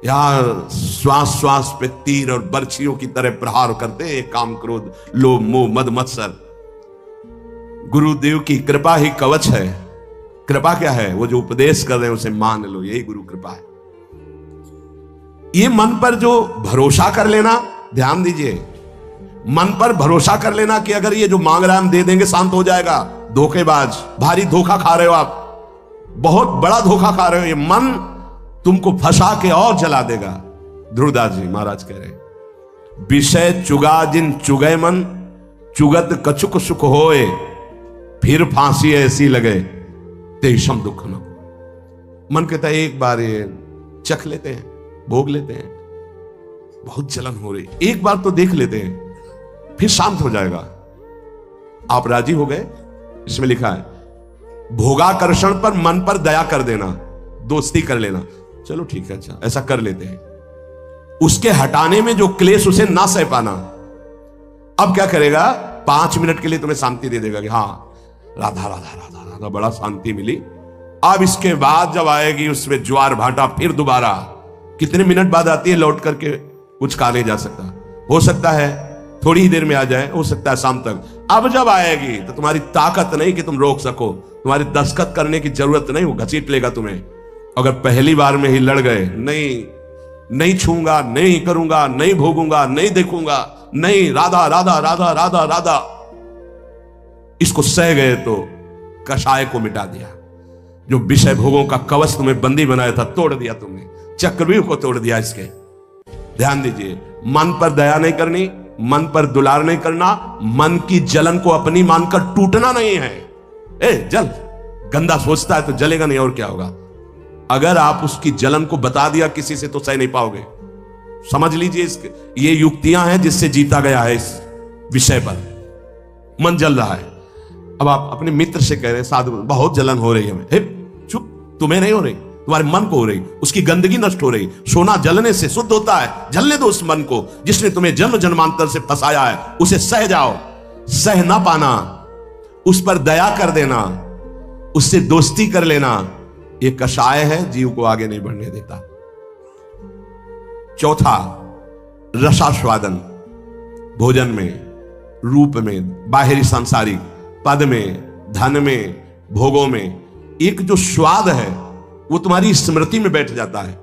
यहां श्वास श्वास पे तीर और बर्छियों की तरह प्रहार करते हैं काम, क्रोध, लोभ, मोह, मद, मत्सर। गुरुदेव की कृपा ही कवच है। कृपा क्या है? वो जो उपदेश कर रहे हैं उसे मान लो, यही गुरु कृपा है। ये मन पर जो भरोसा कर लेना, ध्यान दीजिए, मन पर भरोसा कर लेना कि अगर ये जो मांग रहा है हम दे देंगे, शांत हो जाएगा। धोखेबाज, भारी धोखा खा रहे हो आप, बहुत बड़ा धोखा खा रहे हो। ये मन तुमको फंसा के और जला देगा। ध्रुवदास जी महाराज कह रहे हैं, विषय चुगा जिन चुगे मन, चुगत कछुक सुख होए, फिर फांसी ऐसी लगे तेषम दुख न। मन कहता है एक बार ये चख लेते हैं, भोग लेते हैं, बहुत जलन हो रही, एक बार तो देख लेते हैं, फिर शांत हो जाएगा। आप राजी हो गए? इसमें लिखा है भोगाकर्षण पर मन पर दया कर देना, दोस्ती कर लेना। चलो ठीक है, अच्छा ऐसा कर लेते हैं। उसके हटाने में जो क्लेश उसे ना सह पाना, अब क्या करेगा? 5 मिनट के लिए तुम्हें शांति दे देगा कि हाँ राधा राधा राधा राधा, बड़ा शांति मिली। अब इसके बाद जब आएगी उसमें ज्वार भाटा, फिर दोबारा कितने मिनट बाद आती है, लौट करके कुछ कहा नहीं जा सकता। हो सकता है थोड़ी ही देर में आ जाए, हो सकता है शाम तक। अब जब आएगी तो तुम्हारी ताकत नहीं कि तुम रोक सको, तुम्हारी दस्तखत करने की जरूरत नहीं, वो घसीट लेगा तुम्हें। अगर पहली बार में ही लड़ गए, नहीं छूंगा, नहीं करूंगा, नहीं भोगूंगा, नहीं देखूंगा, नहीं राधा राधा राधा राधा राधा, इसको सह गए तो कषाय को मिटा दिया। जो विषय भोगों का कवच तुम्हें बंदी बनाया था, तोड़ दिया तुमने, चक्रव्यूह को तोड़ दिया इसके। ध्यान दीजिए, मन पर दया नहीं करनी, मन पर दुलार नहीं करना, मन की जलन को अपनी मानकर टूटना नहीं है। जल गंदा सोचता है तो जलेगा नहीं, और क्या होगा? अगर आप उसकी जलन को बता दिया किसी से तो सह नहीं पाओगे। समझ लीजिए, ये युक्तियां हैं जिससे जीता गया है इस विषय पर। मन जल रहा है, अब आप अपने मित्र से कह रहे हैं साधु बहुत जलन हो रही है हमें, चुप, तुम्हें नहीं हो रही, तुम्हारे मन को हो रही, उसकी गंदगी नष्ट हो रही। सोना जलने से शुद्ध होता है, जलने दो उस मन को जिसने तुम्हें जन्म जन्मांतर से फंसाया है, उसे सह जाओ। सह ना पाना, उस पर दया कर देना, उससे दोस्ती कर लेना, ये कषाय है, जीव को आगे नहीं बढ़ने देता। चौथा, रसास्वादन, भोजन में, रूप में, बाहरी सांसारिक पद में, धन में, भोगों में एक जो स्वाद है वो तुम्हारी स्मृति में बैठ जाता है।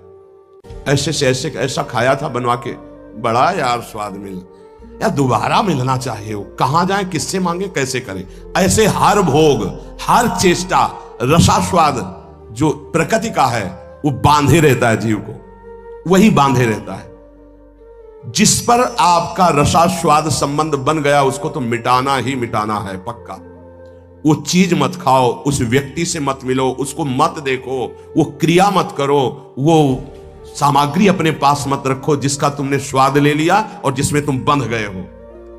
ऐसे से ऐसा खाया था बनवा के, बड़ा यार स्वाद मिल, या दोबारा मिलना चाहिए। वो कहां जाए, किससे मांगे, कैसे करें? ऐसे हर भोग, हर चेष्टा, रसास्वाद जो प्रकृति का है वो बांधे रहता है जीव को, वही बांधे रहता है। जिस पर आपका रसास्वाद संबंध बन गया उसको तो मिटाना ही मिटाना है पक्का। वो चीज मत खाओ, उस व्यक्ति से मत मिलो, उसको मत देखो, वो क्रिया मत करो, वो सामग्री अपने पास मत रखो जिसका तुमने स्वाद ले लिया और जिसमें तुम बंध गए हो,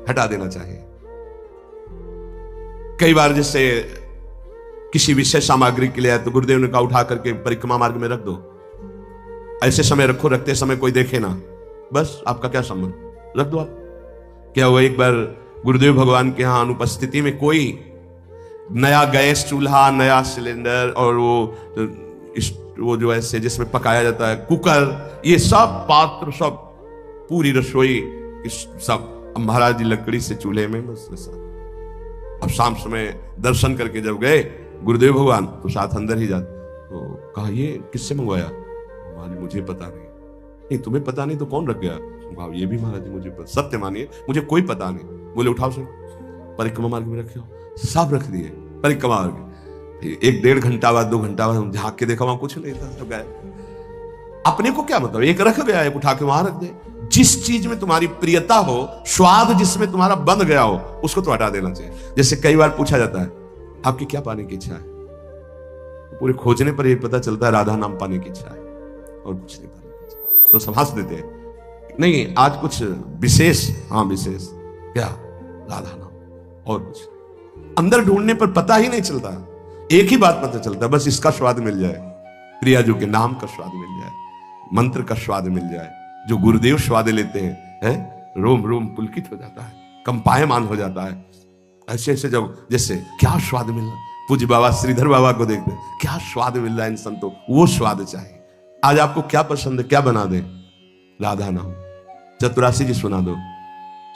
हटा देना चाहिए। कई बार जैसे किसी विशेष सामग्री के लिए आए तो गुरुदेव ने कहा उठा करके परिक्रमा मार्ग में रख दो। ऐसे समय रखो, रखते समय कोई देखे ना, बस आपका क्या संबंध, रख दो आप। क्या हुआ, एक बार गुरुदेव भगवान के यहां अनुपस्थिति में कोई नया गैस चूल्हा, नया सिलेंडर और वो जो ऐसे जिसमें पकाया जाता है कुकर, ये सब पात्र, सब पूरी रसोई सब, अब महाराज जी लकड़ी से चूल्हे में बस ऐसा। अब शाम समय दर्शन करके जब गए गुरुदेव भगवान तो साथ अंदर ही जाते, तो कहा ये किससे मंगवाया? महाराज मुझे पता नहीं। तुम्हें पता नहीं तो कौन रख गया? ये भी महाराज जी मुझे सत्य मानिए, मुझे कोई पता नहीं। बोले उठाओ से परिक्रमा मार्ग में रखे हो, सब रख दिए परिक्रमा मार्ग। 1-1.5 घंटा बाद, 2 घंटा बाद हम झांक के देखा, वहां कुछ नहीं था, सब गायब। अपने को क्या मतलब, एक रख गया, एक उठा के वहां रख दे। जिस चीज में तुम्हारी प्रियता हो, स्वाद जिसमें तुम्हारा बंध गया हो, उसको तो हटा देना चाहिए। जैसे कई बार पूछा जाता है आपकी क्या पाने की इच्छा है, तो पूरे खोजने पर यह पता चलता है राधा नाम पाने की इच्छा है और कुछ नहीं पाने की इच्छा। तो सब हंस देते हैं, नहीं आज कुछ विशेष, हाँ विशेष क्या, राधा नाम और कुछ। अंदर ढूंढने पर पता ही नहीं चलता। एक ही बात पता चलता है, बस इसका स्वाद मिल जाए, प्रियाजू के नाम का स्वाद मिल जाए, मंत्र का स्वाद मिल जाए। जो गुरुदेव स्वाद लेते हैं, रोम रोम पुलकित हो जाता है, कंपायमान हो जाता है। ऐसे ऐसे जब जैसे क्या स्वाद मिल रहा, पूज्य बाबा श्रीधर बाबा को देखते क्या स्वाद मिल रहा है इन संतों, वो स्वाद चाहिए। आज आपको क्या पसंद है, क्या बना दे? राधा नाम, चतुरासी जी सुना दो,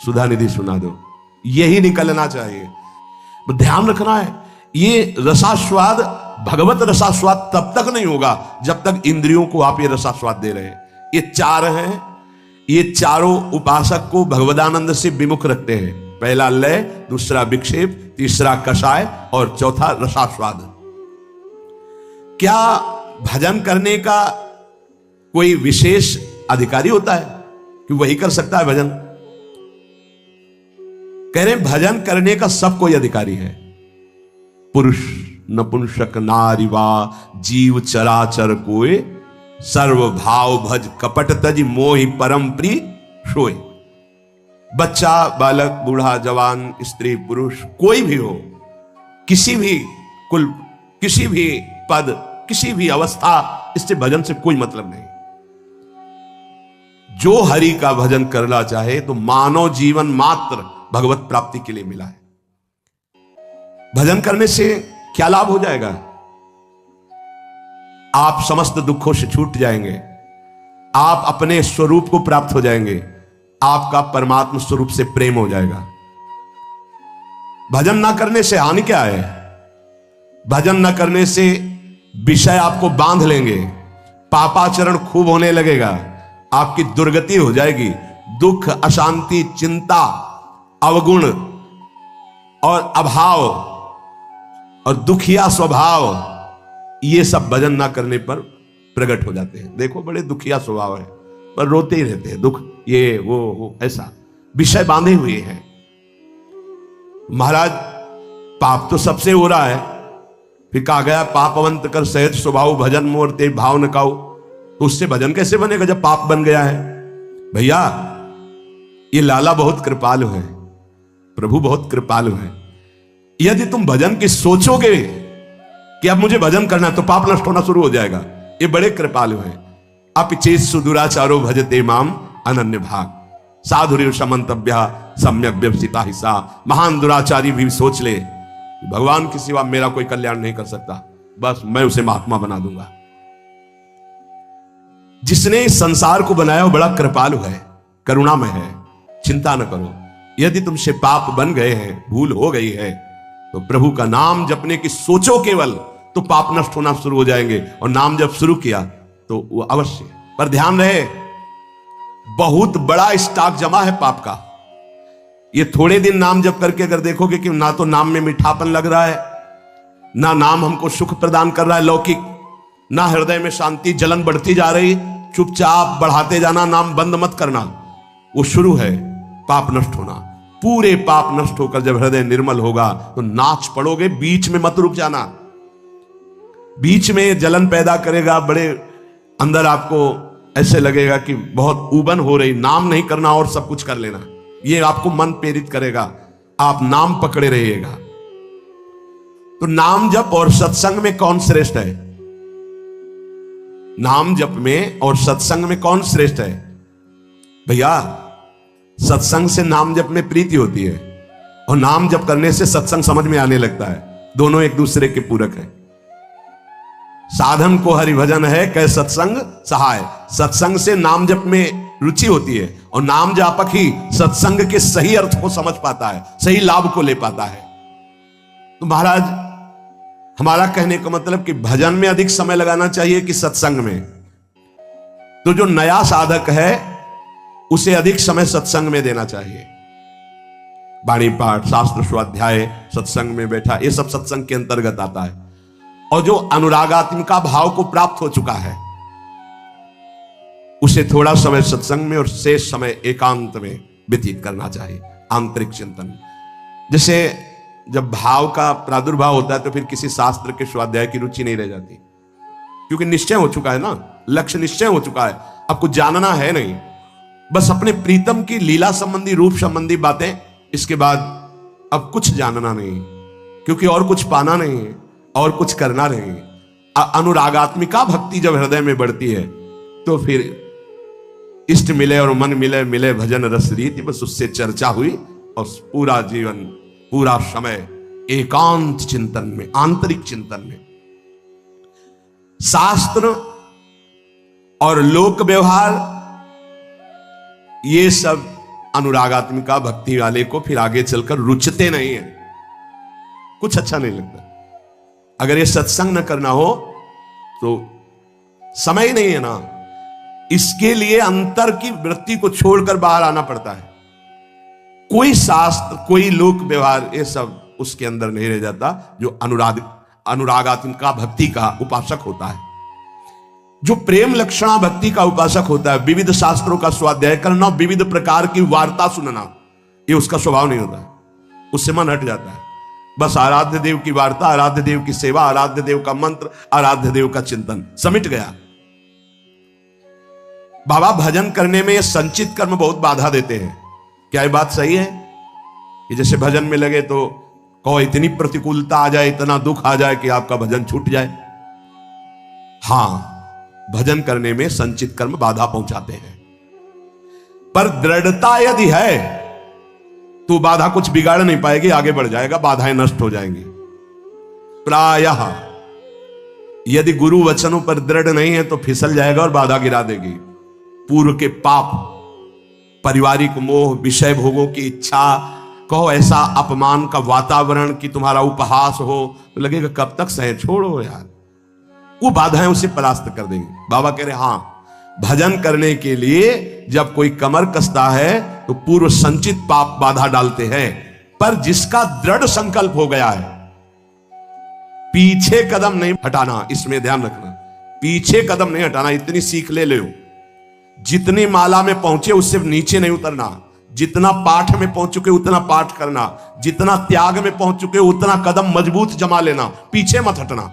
सुधा निधि सुना दो, यही निकलना चाहिए। ध्यान रखना है, ये रसास्वाद, भगवत रसास्वाद तब तक नहीं होगा जब तक इंद्रियों को आप ये रसास्वाद दे रहे हैं। ये चार हैं, ये चारों उपासक को भगवदानंद से विमुख रखते हैं। पहला लय, दूसरा विक्षेप, तीसरा कषाय और चौथा रसास्वाद। क्या भजन करने का कोई विशेष अधिकारी होता है कि वही कर सकता है भजन? कह रहे भजन करने का सब कोई अधिकारी है। पुरुष नपुंसक नारी वा जीव चराचर कोय, सर्व भाव भज कपट तज मोहि परम प्रिय सोय। बच्चा, बालक, बूढ़ा, जवान, स्त्री, पुरुष, कोई भी हो, किसी भी कुल, किसी भी पद, किसी भी अवस्था, इससे भजन से कोई मतलब नहीं। जो हरि का भजन करना चाहे तो मानव जीवन मात्र भगवत प्राप्ति के लिए मिला है। भजन करने से क्या लाभ हो जाएगा? आप समस्त दुखों से छूट जाएंगे, आप अपने स्वरूप को प्राप्त हो जाएंगे, आपका परमात्मा स्वरूप से प्रेम हो जाएगा। भजन ना करने से हानि क्या है? भजन ना करने से विषय आपको बांध लेंगे, पापाचरण खूब होने लगेगा, आपकी दुर्गति हो जाएगी, दुख, अशांति, चिंता, अवगुण और अभाव और दुखिया स्वभाव, ये सब भजन ना करने पर प्रकट हो जाते हैं। देखो बड़े दुखिया स्वभाव है, पर रोते ही रहते हैं, दुख ये वो ऐसा विषय बांधे हुए हैं। महाराज पाप तो सबसे हो रहा है, फिर कहा गया पापवंत कर सहज स्वभाव भजन मोर ते भाव न काऊ। तो उससे भजन कैसे बनेगा जब पाप बन गया है? भैया ये लाला बहुत कृपालु है, प्रभु बहुत कृपालु है। यदि तुम भजन की सोचोगे कि अब मुझे भजन करना है तो पाप नष्ट होना शुरू हो जाएगा। ये बड़े कृपालु हैं। अपिचेत सुदुराचारो भजते माम अनन्य भाग, साधुर्य समंतव्य सम्यक व्यवसिता हिस्सा। महान दुराचारी भी सोच ले भगवान के सिवा मेरा कोई कल्याण नहीं कर सकता, बस मैं उसे महात्मा बना दूंगा। जिसने इस संसार को बनाया वो बड़ा कृपालु है, करुणामय है। चिंता न करो, यदि तुमसे पाप बन गए हैं, भूल हो गई है, तो प्रभु का नाम जपने की सोचो केवल, तो पाप नष्ट होना शुरू हो जाएंगे। और नाम जब शुरू किया तो वो अवश्य, पर ध्यान रहे बहुत बड़ा स्टॉक जमा है पाप का। ये थोड़े दिन नाम जप करके अगर देखोगे कि ना तो नाम में मीठापन लग रहा है, ना नाम हमको सुख प्रदान कर रहा है लौकिक, ना हृदय में शांति, जलन बढ़ती जा रही, चुपचाप बढ़ाते जाना, नाम बंद मत करना, वो शुरू है पाप नष्ट होना। पूरे पाप नष्ट होकर जब हृदय निर्मल होगा तो नाच पड़ोगे, बीच में मत रुक जाना। बीच में जलन पैदा करेगा, बड़े अंदर आपको ऐसे लगेगा कि बहुत ऊबन हो रही, नाम नहीं करना और सब कुछ कर लेना, ये आपको मन प्रेरित करेगा, आप नाम पकड़े रहिएगा। तो नाम जप और सत्संग में कौन श्रेष्ठ है? नाम जप में और सत्संग में कौन श्रेष्ठ है? भैया सत्संग से नाम जप में प्रीति होती है, और नाम जप करने से सत्संग समझ में आने लगता है। दोनों एक दूसरे के पूरक हैं। साधन को हरिभजन है कै सत्संग सहाय। सत्संग से नाम जप में रुचि होती है, और नाम जापक ही सत्संग के सही अर्थ को समझ पाता है, सही लाभ को ले पाता है। तो महाराज हमारा कहने का मतलब कि भजन में अधिक समय लगाना चाहिए कि सत्संग में? तो जो नया साधक है उसे अधिक समय सत्संग में देना चाहिए। वाणी पाठ, शास्त्र स्वाध्याय, सत्संग में बैठा, ये सब सत्संग के अंतर्गत आता है। और जो अनुरागात्मिका भाव को प्राप्त हो चुका है उसे थोड़ा समय सत्संग में और शेष समय एकांत में व्यतीत करना चाहिए, आंतरिक चिंतन। जैसे जब भाव का प्रादुर्भाव होता है तो फिर किसी शास्त्र के स्वाध्याय की रुचि नहीं रह जाती, क्योंकि निश्चय हो चुका है ना, लक्ष्य निश्चय हो चुका है, अब कुछ जानना है नहीं, बस अपने प्रीतम की लीला संबंधी, रूप संबंधी बातें, इसके बाद अब कुछ जानना नहीं। क्योंकि और कुछ पाना नहीं है, और कुछ करना नहीं है। अनुरागात्मिका भक्ति जब हृदय में बढ़ती है तो फिर इष्ट मिले और मन मिले, मिले भजन रस रीति, बस उससे चर्चा हुई और पूरा जीवन, पूरा समय एकांत चिंतन में, आंतरिक चिंतन में। शास्त्र और लोक व्यवहार ये सब अनुरागात्मिका भक्ति वाले को फिर आगे चलकर रुचते नहीं है, कुछ अच्छा नहीं लगता। अगर ये सत्संग न करना हो तो समय ही नहीं है ना, इसके लिए अंतर की वृत्ति को छोड़कर बाहर आना पड़ता है। कोई शास्त्र, कोई लोक व्यवहार, ये सब उसके अंदर नहीं रह जाता जो अनुरागात्मिका भक्ति का उपासक होता है। जो प्रेम लक्षणा भक्ति का उपासक होता है, विविध शास्त्रों का स्वाध्याय करना, विविध प्रकार की वार्ता सुनना, ये उसका स्वभाव नहीं होता है, उससे मन हट जाता है। बस आराध्य देव की वार्ता, आराध्य देव की सेवा, आराध्य देव का मंत्र, आराध्य देव का चिंतन, समिट गया। बाबा भजन करने में ये संचित कर्म बहुत बाधा देते हैं। क्या ये बात सही है कि जैसे भजन में लगे तो कहो इतनी प्रतिकूलता आ जाए, इतना दुख आ जाए कि आपका भजन छूट जाए? हां, भजन करने में संचित कर्म बाधा पहुंचाते हैं, पर दृढ़ता यदि है तो बाधा कुछ बिगाड़ नहीं पाएगी, आगे बढ़ जाएगा, बाधाएं नष्ट हो जाएंगी। प्रायः यदि गुरु वचनों पर दृढ़ नहीं है तो फिसल जाएगा और बाधा गिरा देगी। पूर्व के पाप, पारिवारिक मोह, विषय भोगों की इच्छा, कहो ऐसा अपमान का वातावरण कि तुम्हारा उपहास हो तो लगेगा कब तक सहे, छोड़ो यार, वो बाधाएं उसे परास्त कर देंगी। बाबा कह रहे हां, भजन करने के लिए जब कोई कमर कसता है तो पूर्व संचित पाप बाधा डालते हैं, पर जिसका दृढ़ संकल्प हो गया है, पीछे कदम नहीं हटाना, इसमें ध्यान रखना, पीछे कदम नहीं हटाना। इतनी सीख ले लो, जितनी माला में पहुंचे उससे नीचे नहीं उतरना, जितना पाठ में पहुंच चुके उतना पाठ करना, जितना त्याग में पहुंच चुके उतना कदम मजबूत जमा लेना, पीछे मत हटना।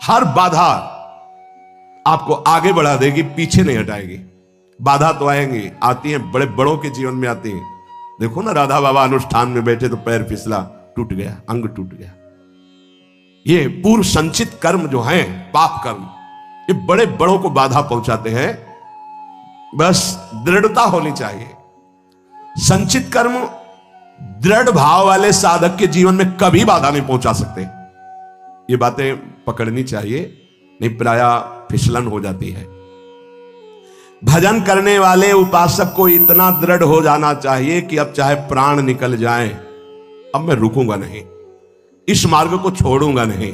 हर बाधा आपको आगे बढ़ा देगी, पीछे नहीं हटाएगी। बाधा तो आएंगी, आती हैं, बड़े बड़ों के जीवन में आती हैं। देखो ना, राधा बाबा अनुष्ठान में बैठे तो पैर फिसला, टूट गया, अंग टूट गया। ये पूर्व संचित कर्म जो हैं, पाप कर्म, ये बड़े बड़ों को बाधा पहुंचाते हैं। बस दृढ़ता होनी चाहिए। संचित कर्म दृढ़ भाव वाले साधक के जीवन में कभी बाधा नहीं पहुंचा सकते। ये बातें पकड़नी चाहिए, नहीं प्रायः फिसलन हो जाती है। भजन करने वाले उपासक को इतना दृढ़ हो जाना चाहिए कि अब चाहे प्राण निकल जाए, अब मैं रुकूंगा नहीं, इस मार्ग को छोड़ूंगा नहीं,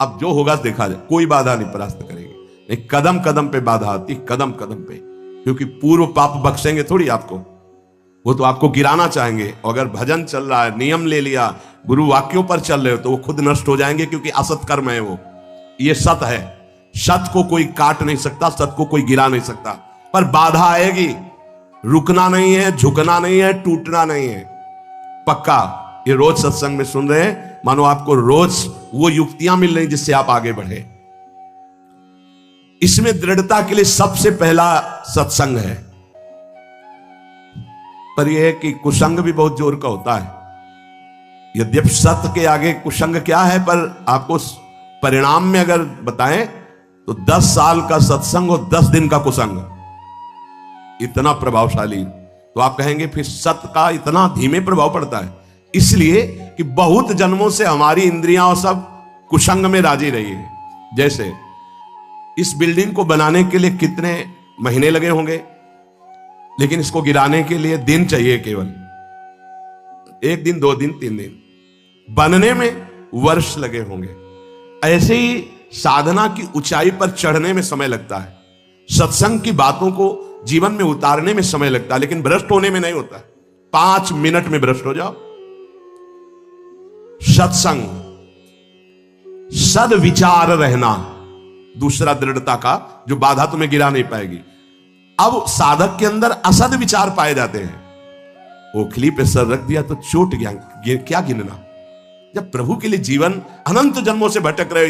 अब जो होगा देखा जाए, कोई बाधा नहीं परास्त करेगी। नहीं, कदम कदम पे बाधा आती, कदम कदम पे, क्योंकि पूर्व पाप बख्शेंगे थोड़ी आपको, वो तो आपको गिराना चाहेंगे। अगर भजन चल रहा है, नियम ले लिया, गुरु वाक्यों पर चल रहे हो, तो वो खुद नष्ट हो जाएंगे, क्योंकि असत कर्म है वो। ये सत है, सत को कोई काट नहीं सकता, सत को कोई गिरा नहीं सकता, पर बाधा आएगी। रुकना नहीं है, झुकना नहीं है, टूटना नहीं है, पक्का। ये रोज सत्संग में सुन रहे हैं, मानो आपको रोज वो युक्तियां मिल रही जिससे आप आगे बढ़े। इसमें दृढ़ता के लिए सबसे पहला सत्संग है, पर यह है कि कुसंग भी बहुत जोर का होता है। यद्यपि सत्य के आगे कुसंग क्या है, पर आपको परिणाम में अगर बताएं तो 10 साल का सत्संग और 10 दिन का कुसंग, इतना प्रभावशाली। तो आप कहेंगे फिर सत्य का इतना धीमे प्रभाव पड़ता है, इसलिए कि बहुत जन्मों से हमारी इंद्रियां और सब कुसंग में राजी रही है। जैसे इस बिल्डिंग को बनाने के लिए कितने महीने लगे होंगे, लेकिन इसको गिराने के लिए दिन चाहिए, केवल 1 दिन, 2 दिन, 3 दिन, बनने में वर्ष लगे होंगे। ऐसे ही साधना की ऊंचाई पर चढ़ने में समय लगता है, सत्संग की बातों को जीवन में उतारने में समय लगता है, लेकिन भ्रष्ट होने में नहीं होता। 5 मिनट में भ्रष्ट हो जाओ। सत्संग, सद्विचार रहना, दूसरा दृढ़ता का जो बाधा तुम्हें गिरा नहीं पाएगी। अब साधक के अंदर असद विचार पाए जाते हैं। ओखली पे सर रख दिया तो चोट गया, क्या गिनना। जब प्रभु के लिए जीवन अनंत जन्मों से भटक रहे हो,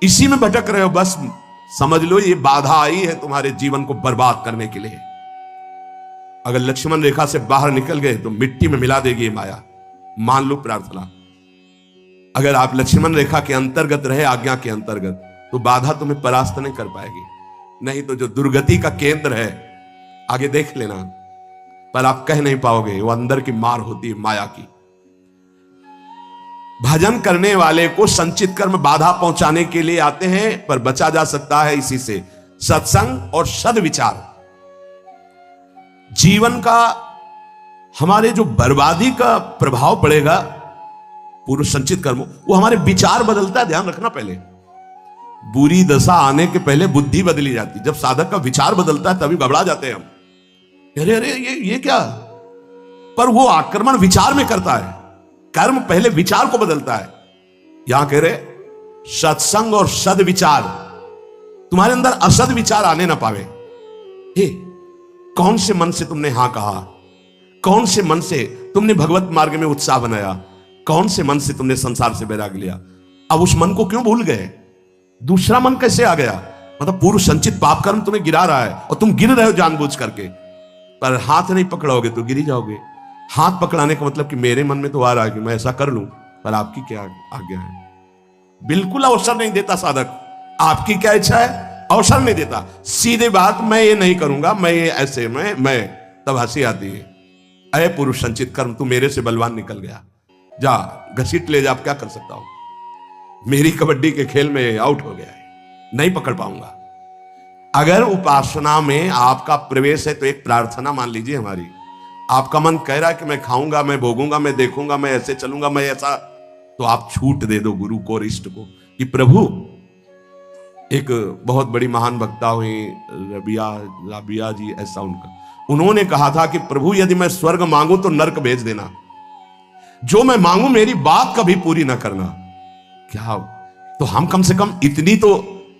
इसी में भटक रहे हो, बस समझ लो ये बाधा आई है तुम्हारे जीवन को बर्बाद करने के लिए। अगर लक्ष्मण रेखा से बाहर निकल गए तो मिट्टी में मिला देगी ये माया। मान लो प्रार्थना। अगर आप लक्ष्मण रेखा के अंतर्गत रहे, आज्ञा के अंतर्गत, तो बाधा तुम्हें परास्त नहीं कर पाएगी। नहीं तो जो दुर्गति का केंद्र है, आगे देख लेना, पर आप कह नहीं पाओगे। वो अंदर की मार होती है, माया की। भजन करने वाले को संचित कर्म बाधा पहुंचाने के लिए आते हैं, पर बचा जा सकता है इसी से, सत्संग और सद्विचार। जीवन का हमारे जो बर्बादी का प्रभाव पड़ेगा पूर्व संचित कर्म, वो हमारे विचार बदलता है। ध्यान रखना, पहले बुरी दशा आने के पहले बुद्धि बदली जाती। जब साधक का विचार बदलता है तभी घबरा जाते हैं हम, अरे अरे ये क्या। पर वो आक्रमण विचार में करता है। कर्म पहले विचार को बदलता है। यहां कह रहे सत्संग और सद्विचार, तुम्हारे अंदर असद विचार आने ना पावे। हे, कौन से मन से तुमने हां कहा, कौन से मन से तुमने भगवत मार्ग में उत्साह बनाया, कौन से मन से तुमने संसार से वैराग लिया। अब उस मन को क्यों भूल गए, दूसरा मन कैसे आ गया। मतलब पूर्व संचित पाप कर्म तुम्हें गिरा रहा है और तुम गिर रहे हो जानबूझ करके, पर हाथ नहीं पकड़ोगे तो गिरी जाओगे। हाथ पकड़ाने का मतलब कि मेरे मन में तो आ रहा है कि मैं ऐसा कर लूं, पर आपकी क्या आज्ञा है। बिल्कुल अवसर नहीं देता साधक, आपकी क्या इच्छा है अवसर नहीं देता। सीधे बात, मैं ये नहीं करूंगा, मैं ये ऐसे मैं तब हंसी आती है। अरे पुरुष संचित कर्म, तू मेरे से बलवान निकल गया, जा घसीट ले जा, आप क्या कर सकता हूं। मेरी कबड्डी के खेल में आउट हो गया है, नहीं पकड़ पाऊंगा। अगर उपासना में आपका प्रवेश है तो एक प्रार्थना मान लीजिए हमारी। आपका मन कह रहा है कि मैं खाऊंगा, मैं भोगूंगा, मैं देखूंगा, मैं ऐसे चलूंगा, मैं ऐसा, तो आप छूट दे दो गुरु को और इष्ट को कि प्रभु। एक बहुत बड़ी महान वक्ता हुई राबिया जी, ऐसा उनका, उन्होंने कहा था कि प्रभु यदि मैं स्वर्ग मांगू तो नरक भेज देना, जो मैं मांगू मेरी बात कभी पूरी ना करना। क्या, तो हम कम से कम इतनी तो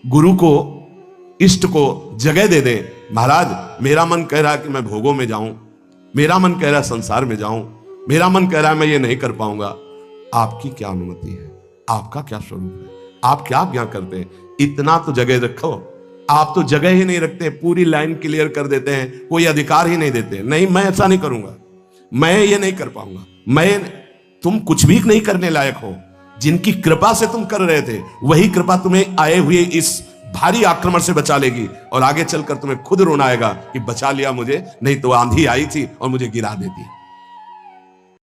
गुरु को इष्ट को जगह दे दें। महाराज मेरा मन कह रहा है कि मैं भोगों में जाऊं, मेरा मन कह रहा है संसार में जाऊं, मेरा मन कह रहा है मैं ये नहीं कर पाऊंगा। आपकी क्या अनुमति है, आपका क्या स्वरूप है, आप क्या आज्ञा करते हैं, इतना तो जगह रखो। आप तो जगह ही नहीं रखते, पूरी लाइन क्लियर कर देते हैं, कोई अधिकार ही नहीं देते। नहीं, मैं ऐसा नहीं करूंगा, मैं ये नहीं कर पाऊंगा, तुम कुछ भी नहीं करने लायक हो। जिनकी कृपा से तुम कर रहे थे, वही कृपा तुम्हें आए हुए इस भारी आक्रमण से बचा लेगी, और आगे चलकर तुम्हें खुद रोना आएगा कि बचा लिया मुझे, नहीं तो आंधी आई थी और मुझे गिरा देती।